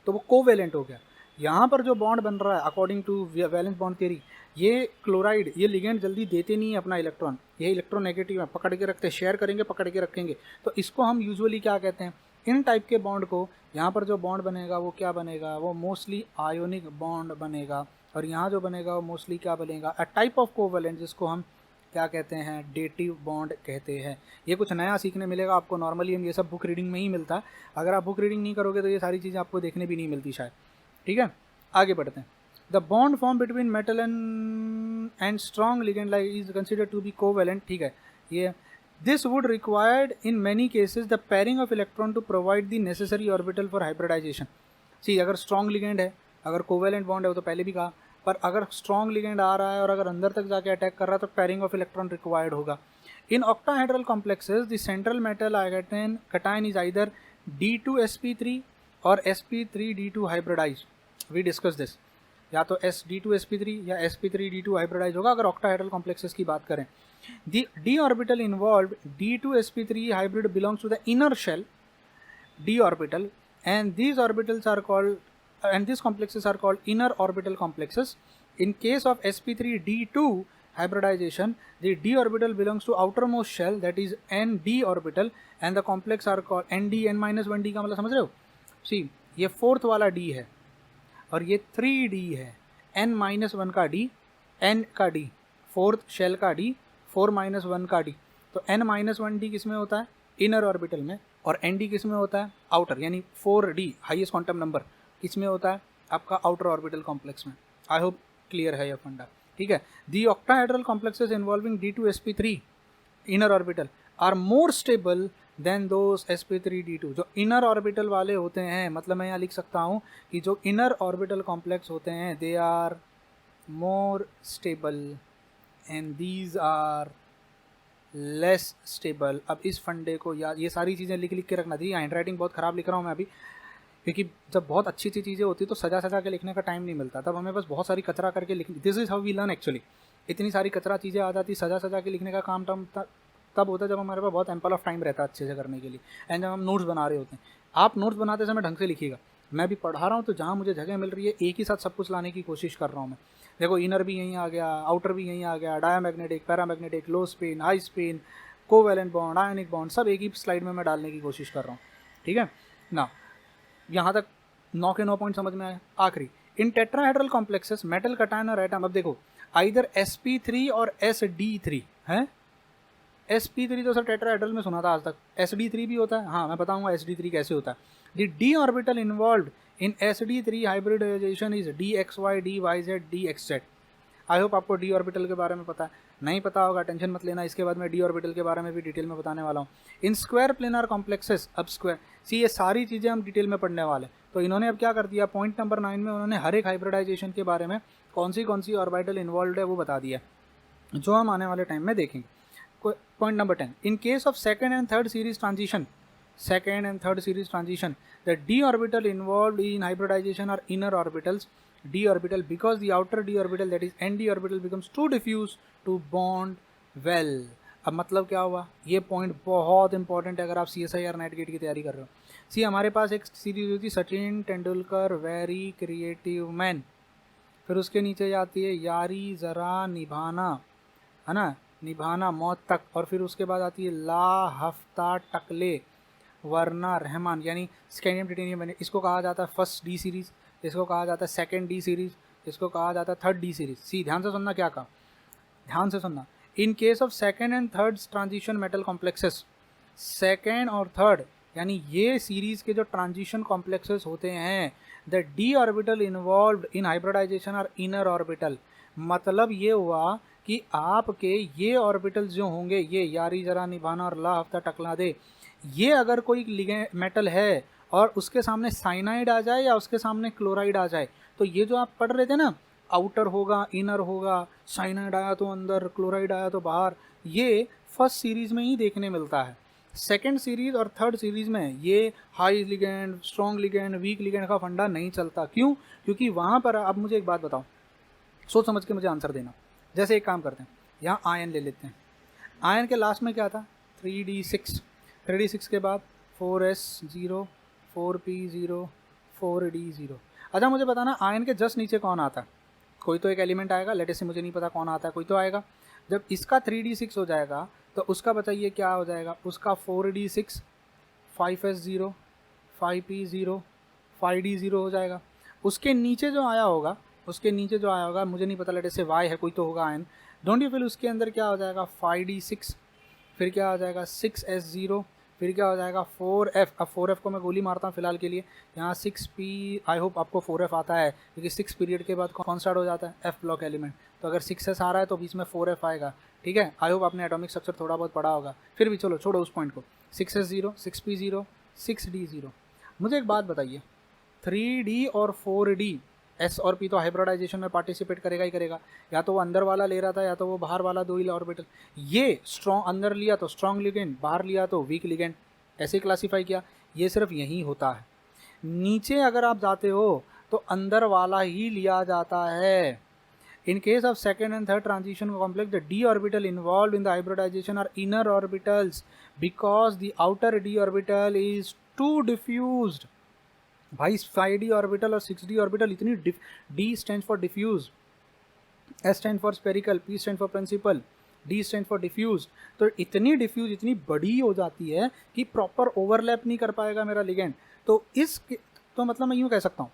तो वो कोवेलेंट हो गया। यहाँ पर जो बॉन्ड बन रहा है according to valence bond theory, ये क्लोराइड, ये लिगेंड जल्दी देते नहीं है अपना इलेक्ट्रॉन, ये इलेक्ट्रॉन नेगेटिव है, पकड़ के रखते हैं, शेयर करेंगे पकड़ के रखेंगे। तो इसको हम यूजुअली क्या कहते हैं, इन टाइप के बॉन्ड को, यहाँ पर जो बॉन्ड बनेगा वो क्या बनेगा, वो मोस्टली आयोनिक बॉन्ड बनेगा। और यहाँ जो बनेगा वो मोस्टली क्या बनेगा, अ टाइप ऑफ कोवेलेंट, जिसको हम क्या कहते हैं, डेटिव बॉन्ड कहते हैं। ये कुछ नया सीखने मिलेगा आपको, नॉर्मली हम ये सब बुक रीडिंग में ही मिलता है। अगर आप बुक रीडिंग नहीं करोगे तो ये सारी चीज़ें आपको देखने भी नहीं मिलती शायद। ठीक है, आगे बढ़ते हैं। The bond form between metal and strong ligand like is considered to be covalent. ठीक है, ये this would required in many cases the pairing of electron to provide the necessary orbital for hybridisation. See अगर स्ट्रॉन्ग लिगेंड है, अगर कोवेलेंट बॉन्ड है, वो तो पहले भी कहा, पर अगर स्ट्रॉन्ग लिगेंड आ रहा है और अगर अंदर तक जाके अटैक कर रहा है तो पेयरिंग ऑफ इलेक्ट्रॉन रिक्वायर्ड होगा। In octahedral complexes the central metal cation is either D2sp3 और sp3d2 hybridise. We discuss this, या तो D2sp3 या sp3d2 हाइब्रिडाइज होगा अगर ऑक्टाहेड्रल कॉम्प्लेक्सेस की बात करें। The d orbital involved D2sp3 hybrid belongs to the inner shell d orbital and these orbitals are called and these complexes are called inner orbital complexes. In case of sp3d2 hybridization, the d orbital belongs to outermost shell, that is nd orbital, and the complex are called nd, n-1d का मतलब समझ रहे हो। सी ये फोर्थ वाला d है और ये 3d है, n-1 का d, n का d, फोर्थ शेल का d, 4-1 का d। तो n-1d किस में होता है, इनर ऑर्बिटल में, और nd किस में होता है, आउटर, यानी 4d हाईएस्ट क्वांटम नंबर किस में होता है, आपका आउटर ऑर्बिटल कॉम्प्लेक्स में। आई होप क्लियर है ये फंडा। ठीक है, the octahedral complexes involving D2sp3 inner orbital are more stable than those sp3d2। जो इनर ऑर्बिटल वाले होते हैं, मतलब मैं यहाँ लिख सकता हूँ कि जो इनर ऑर्बिटल कॉम्प्लेक्स होते हैं they are more stable and these are less stable. अब इस फंडे को याद, ये सारी चीज़ें लिख के रखना चाहिए। हैंड राइटिंग बहुत ख़राब लिख रहा हूँ मैं अभी, क्योंकि जब बहुत अच्छी अच्छी चीज़ें होती है तो सजा के लिखने का टाइम नहीं मिलता, तब हमें बस बहुत सारी कचरा करके लिखनी। This is how we learn actually. इतनी सारी कचरा चीज़ें आ जाती, सजा सजा के लिखने का काम तब होता है जब हमारे पास बहुत एम्पल ऑफ टाइम रहता है अच्छे से करने के लिए, एंड जब हम नोट्स बना रहे होते हैं। आप नोट्स बनाते समय ढंग से लिखिएगा। मैं भी पढ़ा रहा हूँ तो जहाँ मुझे जगह मिल रही है एक ही साथ सब कुछ लाने की कोशिश कर रहा हूँ मैं। देखो इनर भी यहीं आ गया, आउटर भी यहीं आ गया, डायामैग्नेटिक, पैरामैग्नेटिक, लो spin, high spin, covalent bond, ionic bond, सब एक ही स्लाइड में मैं डालने की कोशिश कर रहा हूँ। ठीक है ना, यहाँ तक 9 के 9 पॉइंट समझ में आए। आखिरी, इन टेट्राहेड्रल कॉम्प्लेक्सेस मेटल कटायन और एटम, अब देखो आइदर sp3 और sd3 है। sp3 तो सर टेट्राहेड्रल में सुना था आज तक, sd3 भी होता है। हाँ मैं बताऊंगा sd3 कैसे होता है। The d orbital involved in sd3 hybridization is dxy dyz dxz। I hope आपको डी ऑर्बिटल के बारे में पता है, नहीं पता होगा टेंशन मत लेना, इसके बाद मैं डी ऑर्बिटल के बारे में भी डिटेल में बताने वाला हूँ। इन स्क्वायर प्लेनर कॉम्प्लेक्सेस, अब स्क्वायर सी ये सारी चीज़ें हम डिटेल में पढ़ने वाले। तो इन्होंने अब क्या कर दिया, पॉइंट नंबर 9 में उन्होंने हर एक हाइब्रिडाइजेशन के बारे में कौन सी ऑर्बिटल इन्वॉल्व है वो बता दिया, जो हम आने वाले टाइम में देखेंगे। Point number 10, in case of second and third series transition the d orbital involved in hybridization are inner orbitals d orbital, because the outer d orbital, that is nd orbital, becomes too diffuse to bond well। अब मतलब क्या हुआ, ये पॉइंट बहुत इंपॉर्टेंट है अगर आप CSIR नेट गेट की तैयारी कर रहे हो। सी हमारे पास एक सीरीज होती है Sachin Tendulkar very creative man, फिर उसके नीचे जाती है यारी जरा निभाना, है ना, निभाना मौत तक, और फिर उसके बाद आती है ला हफ्ता टकले वरना रहमान, यानी स्कैंडियम टिटेनियम। इसको कहा जाता है फर्स्ट डी सीरीज़, इसको कहा जाता है सेकंड डी सीरीज़, इसको कहा जाता है थर्ड डी सीरीज़। सी ध्यान से सुनना क्या कहा, ध्यान से सुनना। In case of second and third transition metal complexes, second और थर्ड यानी ये सीरीज़ के जो ट्रांजिशन कॉम्प्लेक्सेस होते हैं, the d orbital involved in hybridization are inner orbital. मतलब ये हुआ कि आपके ये ऑर्बिटल्स जो होंगे, ये यारी जरा निभाना और ला हफ्ता टकला दे, ये अगर कोई मेटल है और उसके सामने साइनाइड आ जाए या उसके सामने क्लोराइड आ जाए, तो ये जो आप पढ़ रहे थे ना, आउटर होगा इनर होगा, साइनाइड आया तो अंदर, क्लोराइड आया तो बाहर, ये फर्स्ट सीरीज में ही देखने मिलता है। सेकेंड सीरीज और थर्ड सीरीज में ये high ligand, strong ligand, week ligand का फंडा नहीं चलता। क्यों? क्योंकि वहाँ पर, अब मुझे एक बात बताओ, सोच समझ के मुझे आंसर देना। जैसे एक काम करते हैं, यहाँ आयन ले लेते हैं, आयन के लास्ट में क्या था, 3d6, 3d6 के बाद 4s0, 4p0, 4d0। अच्छा मुझे बताना आयन के जस्ट नीचे कौन आता है, कोई तो एक एलिमेंट आएगा, लेटेस्ट से मुझे नहीं पता कौन आता है, कोई तो आएगा। जब इसका 3d6 हो जाएगा तो उसका बताइए क्या हो जाएगा, उसका 4d6, 5s0, 5p0, 5d0 हो जाएगा। उसके नीचे जो आया होगा, मुझे नहीं पता, लेटेस्ट से y है, कोई तो होगा आयन, डोंट यू फील, उसके अंदर क्या हो जाएगा 5d6, फिर क्या हो जाएगा 6s0, फिर क्या हो जाएगा 4f। अब 4f को मैं गोली मारता हूँ फिलहाल के लिए, यहाँ 6p, आई होप आपको 4f आता है, क्योंकि 6 पीरियड के बाद कौन स्टार्ट हो जाता है, f ब्लॉक एलिमेंट। तो अगर 6s आ रहा है तो बीच में 4f आएगा, ठीक है। आई होप आपने एटॉमिक स्ट्रक्चर थोड़ा बहुत पढ़ा होगा, फिर भी चलो छोड़ो उस पॉइंट को। 6s0, 6p0, 6d0। मुझे एक बात बताइए, 3d और 4d, एस और पी तो हाइब्रिडाइजेशन में पार्टिसिपेट करेगा ही करेगा, या तो वो अंदर वाला ले रहा था या तो वो बाहर वाला, दो ही ऑर्बिटल। ये स्ट्रॉन्ग अंदर लिया तो स्ट्रॉन्ग लिगेंड, बाहर लिया तो वीक लिगेंड, ऐसे क्लासीफाई किया। ये सिर्फ यही होता है, नीचे अगर आप जाते हो तो अंदर वाला ही लिया जाता है। In case of second and third transition complex, the d orbital involve in the hybridization are inner orbitals because the outer d orbital is too diffused. भाई 5d ऑर्बिटल और 6d ऑर्बिटल इतनी d stand for diffuse, s stand for spherical, p stand for principal, d stand for diffuse. तो इतनी डिफ्यूज, इतनी बड़ी हो जाती है कि प्रॉपर ओवरलैप नहीं कर पाएगा मेरा लिगेंड। तो तो मतलब मैं यूँ कह सकता हूँ,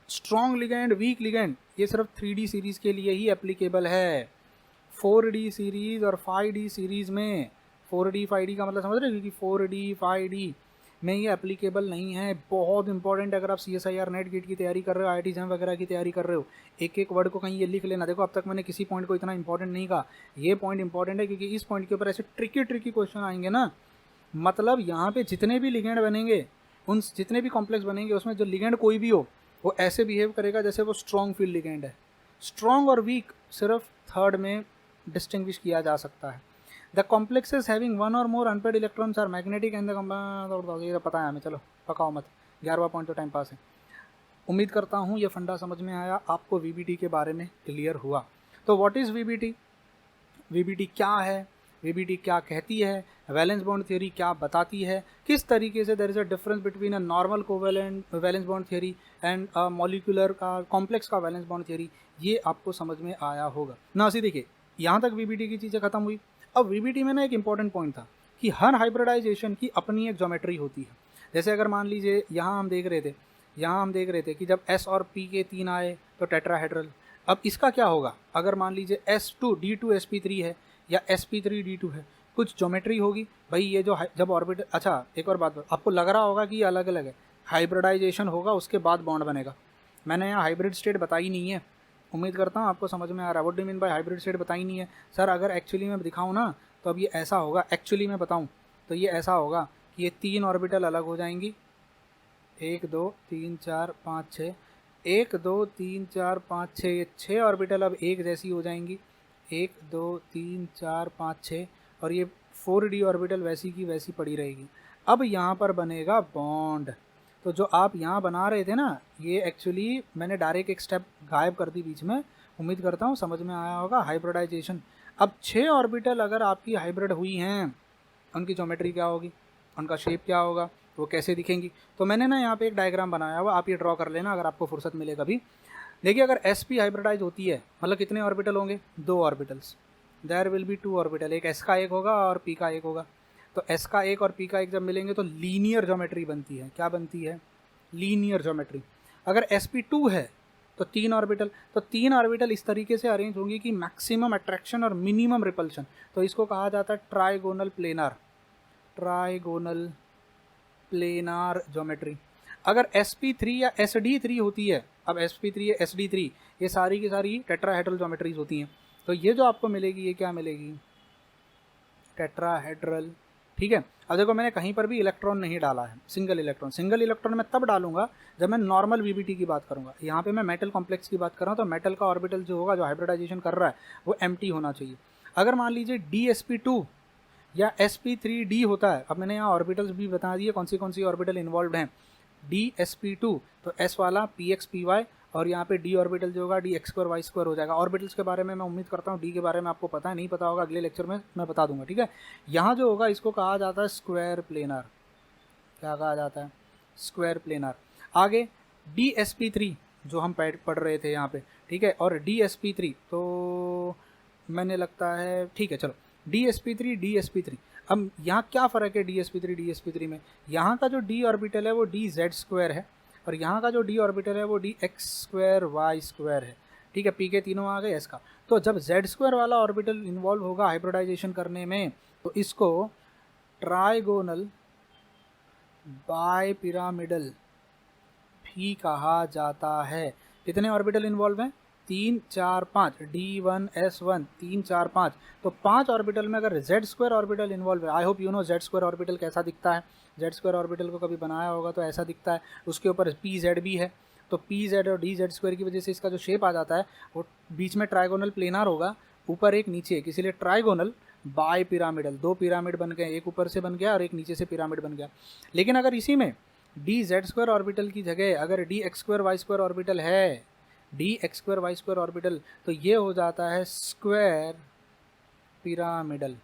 स्ट्रॉन्ग लिगेंड, वीक लिगेंड, ये सिर्फ 3d सीरीज के लिए ही एप्लीकेबल है। 4d सीरीज और 5d सीरीज में, 4d 5d का मतलब समझ रहे हो, क्योंकि 4d 5d में ये एप्लीकेबल नहीं है। बहुत इंपॉर्टेंट है अगर आप CSIR नेट गेट की तैयारी कर रहे हो, IIT JAM वगैरह की तैयारी कर रहे हो, एक एक वर्ड को कहीं ये लिख लेना। देखो अब तक मैंने किसी पॉइंट को इतना इंपॉर्टेंट नहीं कहा, ये पॉइंट इंपॉर्टेंट है क्योंकि इस पॉइंट के ऊपर ऐसे ट्रिकी क्वेश्चन आएंगे ना। मतलब यहाँ पे जितने भी लिगेंड बनेंगे, उन जितने भी कॉम्प्लेक्स बनेंगे, उसमें जो लिगेंड कोई भी हो वो ऐसे बिहेव करेगा जैसे वो स्ट्रॉन्ग फील्ड लिगेंड है। स्ट्रॉन्ग और वीक सिर्फ थर्ड में डिस्टिंग्विश किया जा सकता है। द कॉम्प्लेक्सेस हैविंग वन और more unpaired electrons are magnetic and ये तो पता है हमें, चलो पकाओ मत, 11वां पॉइंट तो टाइम पास है। उम्मीद करता हूँ ये फंडा समझ में आया, आपको VBT के बारे में क्लियर हुआ। तो व्हाट इज़ वीबीटी, वीबीटी क्या है, वीबीटी क्या कहती है, वैलेंस बॉन्ड थ्योरी क्या बताती है, किस तरीके से there is a difference between a normal covalent valence bond theory and molecular का कॉम्प्लेक्स का वैलेंस बॉन्ड थ्योरी, ये आपको समझ में आया होगा ना। सी देखिए यहाँ तक वीबीटी की चीज़ें खत्म हुई। अब वीबीटी में ना एक इंपॉर्टेंट पॉइंट था कि हर हाइब्रिडाइजेशन की अपनी एक ज्योमेट्री होती है। जैसे अगर मान लीजिए यहाँ हम देख रहे थे कि जब एस और पी के 3 आए तो टेट्राहेड्रल। अब इसका क्या होगा, अगर मान लीजिए S2D2sp3 है या sp3d2 है, कुछ ज्योमेट्री होगी भाई। ये जो जब ऑर्बिट, अच्छा एक और बात आपको लग रहा होगा कि ये अलग अलग है, हाइब्रिडाइजेशन होगा उसके बाद बॉन्ड बनेगा। मैंने यहाँ हाइब्रिड स्टेट बताई नहीं है, उम्मीद करता हूँ आपको समझ में आ रहा है। What do mean by hybrid state बताई नहीं है सर, अगर एक्चुअली में दिखाऊँ ना तो अब ये ऐसा होगा, एक्चुअली में बताऊँ तो ये ऐसा होगा कि ये 3 ऑर्बिटल अलग हो जाएंगी, 1 2 3 4 5 6, 1 2 3 4 5 6, ये 6 ऑर्बिटल अब एक जैसी हो जाएंगी, 1 2 3 4 5 6, और ये 4d ऑर्बिटल वैसी की वैसी पड़ी रहेगी। अब यहाँ पर बनेगा बॉन्ड। तो जो आप यहाँ बना रहे थे ना, ये एक्चुअली मैंने डायरेक्ट एक स्टेप गायब कर दी बीच में, उम्मीद करता हूँ समझ में आया होगा। हाइब्रिडाइजेशन, अब 6 ऑर्बिटल अगर आपकी हाइब्रिड हुई हैं, उनकी ज्योमेट्री क्या होगी, उनका शेप क्या होगा, वो कैसे दिखेंगी। तो मैंने ना यहाँ पे एक डायग्राम बनाया हुआ, आप ये ड्रॉ कर लेना अगर आपको फुर्सत मिले कभी। देखिए अगर sp हाइब्रिडाइज होती है मतलब कितने ऑर्बिटल होंगे, 2 orbitals, there will be 2 orbital, एक s का एक होगा और p का एक होगा। तो s का एक और p का एक जब मिलेंगे तो लीनियर ज्योमेट्री बनती है। क्या बनती है, लीनियर ज्योमेट्री। अगर sp2 है तो 3 ऑर्बिटल, तो 3 ऑर्बिटल इस तरीके से अरेंज होंगी कि मैक्सिमम अट्रैक्शन और मिनिमम रिपल्शन। तो इसको कहा जाता है trigonal planar, trigonal planar geometry. अगर sp3 या sd3 होती है, अब sp3 या sd3 ये सारी की सारी टेट्राहेड्रल ज्योमेट्रीज होती हैं। तो ये जो आपको मिलेगी ये क्या मिलेगी, टेट्राहेड्रल। ठीक है। अब देखो मैंने कहीं पर भी इलेक्ट्रॉन नहीं डाला है, सिंगल इलेक्ट्रॉन। सिंगल इलेक्ट्रॉन मैं तब डालूंगा जब मैं नॉर्मल वीबीटी की बात करूंगा। यहाँ पे मैं मेटल कॉम्प्लेक्स की बात कर रहा हूँ, तो मेटल का ऑर्बिटल जो होगा, जो हाइब्रिडाइजेशन कर रहा है, वो एम्प्टी होना चाहिए। अगर मान लीजिए dsp2 या sp3d होता है, अब मैंने यहाँ ऑर्बिटल्स भी बता दिए कौन सी ऑर्बिटल इन्वॉल्व हैं। dsp2 तो s वाला px py, और यहाँ पे d ऑर्बिटल जो होगा dx2 y2 हो जाएगा। ऑर्बिटल्स के बारे में मैं उम्मीद करता हूँ d के बारे में आपको पता है, नहीं पता होगा अगले लेक्चर में मैं बता दूंगा। ठीक है। यहाँ जो होगा इसको कहा जाता है स्क्वायर प्लेनर। क्या कहा जाता है, स्क्वायर प्लेनर। आगे dsp3 जो हम पढ़ रहे थे यहाँ पे, ठीक है, और dsp3 तो मैंने लगता है, ठीक है चलो dsp3 अब यहाँ क्या फ़र्क है dsp3 में, यहाँ का जो d ऑर्बिटल है वो dz2 है, और यहाँ का जो d ऑर्बिटल है वो dx2 y2 है। ठीक है, p के तीनों आ गए s का। तो जब z2 वाला ऑर्बिटल इन्वॉल्व होगा हाइब्रिडाइजेशन करने में, तो इसको ट्राइगोनल बाइपिरामिडल भी कहा जाता है। कितने ऑर्बिटल इन्वॉल्व हैं, 3 4 5, d1s1 3 4 5, तो 5 ऑर्बिटल में अगर z2 ऑर्बिटल इन्वॉल्व है, I hope you no z2 orbital कैसा दिखता है। z2 ऑर्बिटल को कभी बनाया होगा तो ऐसा दिखता है, उसके ऊपर pz भी है, तो pz और dz2 की वजह से इसका जो शेप आ जाता है वो बीच में ट्राइगोनल प्लेनार होगा, ऊपर एक नीचे एक, इसीलिए ट्राइगोनल बाई पिरामिडल। 2 पिरामिड बन गए, एक ऊपर से बन गया और एक नीचे से पिरामिड बन गया। लेकिन अगर इसी में dz2 ऑर्बिटल की जगह अगर dx2 y2 ऑर्बिटल है, dx2 y2 ऑर्बिटल, तो ये हो जाता है स्क्वायर पिरामिडल,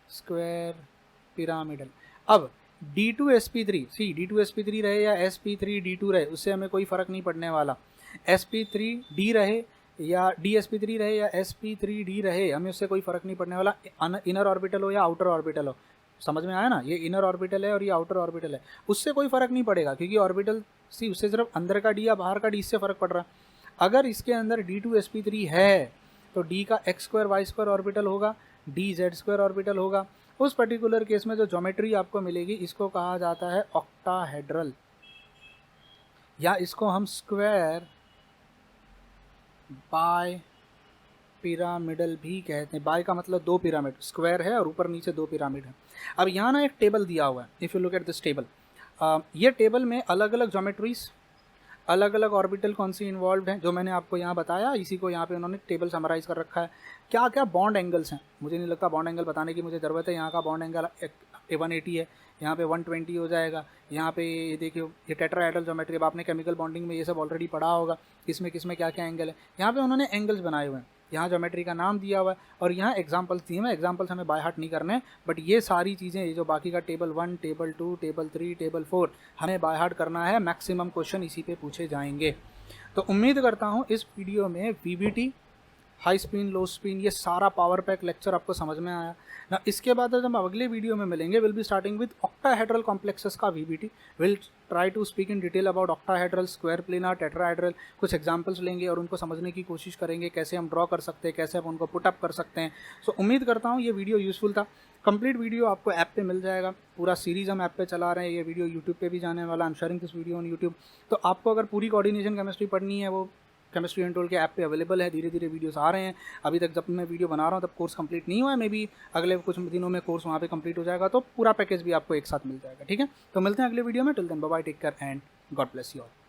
स्क्वायर पिरामिडल। अब d2sp3, सी d2sp3 रहे या sp3d2 रहे, उससे हमें कोई फ़र्क नहीं पड़ने वाला। sp3d रहे या dsp3 रहे या sp3d रहे, हमें उससे कोई फ़र्क नहीं पड़ने वाला, इनर ऑर्बिटल हो या आउटर ऑर्बिटल हो। समझ में आया ना, ये इनर ऑर्बिटल है और ये आउटर ऑर्बिटल है, उससे कोई फ़र्क नहीं पड़ेगा, क्योंकि ऑर्बिटल सी उससे सिर्फ अंदर का डी या बाहर का डी, इससे फ़र्क पड़ रहा है। अगर इसके अंदर d2sp3 है तो d का x2 y2 ऑर्बिटल होगा, dz2 ऑर्बिटल होगा। उस पर्टिकुलर केस में जो ज्योमेट्री आपको मिलेगी इसको कहा जाता है ऑक्टाहेड्रल, या इसको हम स्क्वायर बाय पिरामिडल भी कहते हैं। बाय का मतलब 2 पिरामिड, स्क्वायर है और ऊपर नीचे 2 पिरामिड है। अब यहाँ ना एक टेबल दिया हुआ है, if you look at this table, ये टेबल में अलग अलग ज्योमेट्रीज, अलग अलग ऑर्बिटल कौन सी इन्वॉल्व हैं, जो मैंने आपको यहाँ बताया, इसी को यहाँ पे उन्होंने टेबल समराइज़ कर रखा है। क्या क्या बॉन्ड एंगल्स हैं, मुझे नहीं लगता बॉन्ड एंगल बताने की मुझे ज़रूरत है। यहाँ का बॉन्ड एंगल 180 है, यहाँ पे 120 हो जाएगा। यहाँ पे ये देखिए ये टेट्राहेड्रल ज्योमेट्री, अब आपने केमिकल बॉन्डिंग में ये सब ऑलरेडी पढ़ा होगा, किस में क्या क्या एंगल है। यहाँ पे उन्होंने एंगल्स बनाए हुए हैं। यहाँ ज्योमेट्री का नाम दिया हुआ है और यहाँ एग्जाम्पल्स दिए हुए। एग्जाम्पल्स हमें बाय हार्ट नहीं करने हैं, बट ये सारी चीज़ें, ये जो बाकी का टेबल 1, टेबल 2, टेबल 3, टेबल 4 हमें बाय हार्ट करना है। मैक्सिमम क्वेश्चन इसी पे पूछे जाएंगे। तो उम्मीद करता हूँ इस वीडियो में वीबीटी, हाई स्पिन, लो स्पिन, ये सारा पावर पैक लेक्चर आपको समझ में आया ना। इसके बाद जब हम अगले वीडियो में मिलेंगे, will be starting with octahedral complexes का VBT. Will try to speak in detail about octahedral, square planar, tetrahedral. कुछ एग्जांपल्स लेंगे और उनको समझने की कोशिश करेंगे, कैसे हम ड्रॉ कर सकते हैं, कैसे हम उनको पुटअप कर सकते हैं। सो उम्मीद करता हूँ ये वीडियो यूजफुल था। कंप्लीट वीडियो आपको ऐप पे मिल जाएगा, पूरा सीरीज़ हम ऐप पे चला रहे हैं। ये वीडियो यूट्यूब पे भी जाने वाला, I am sharing this video on YouTube. तो आपको अगर पूरी कोऑर्डिनेशन केमिस्ट्री पढ़नी है, वो केमिस्ट्री एंड टूल के ऐप पे अवेलेबल है। धीरे धीरे वीडियोस आ रहे हैं। अभी तक जब मैं वीडियो बना रहा हूँ तब कोर्स कंप्लीट नहीं हुआ है। मे बी अगले कुछ दिनों में कोर्स वहाँ पे कंप्लीट हो जाएगा, तो पूरा पैकेज भी आपको एक साथ मिल जाएगा। ठीक है, तो मिलते हैं अगले वीडियो में। Till then bye bye, take care and God bless you all.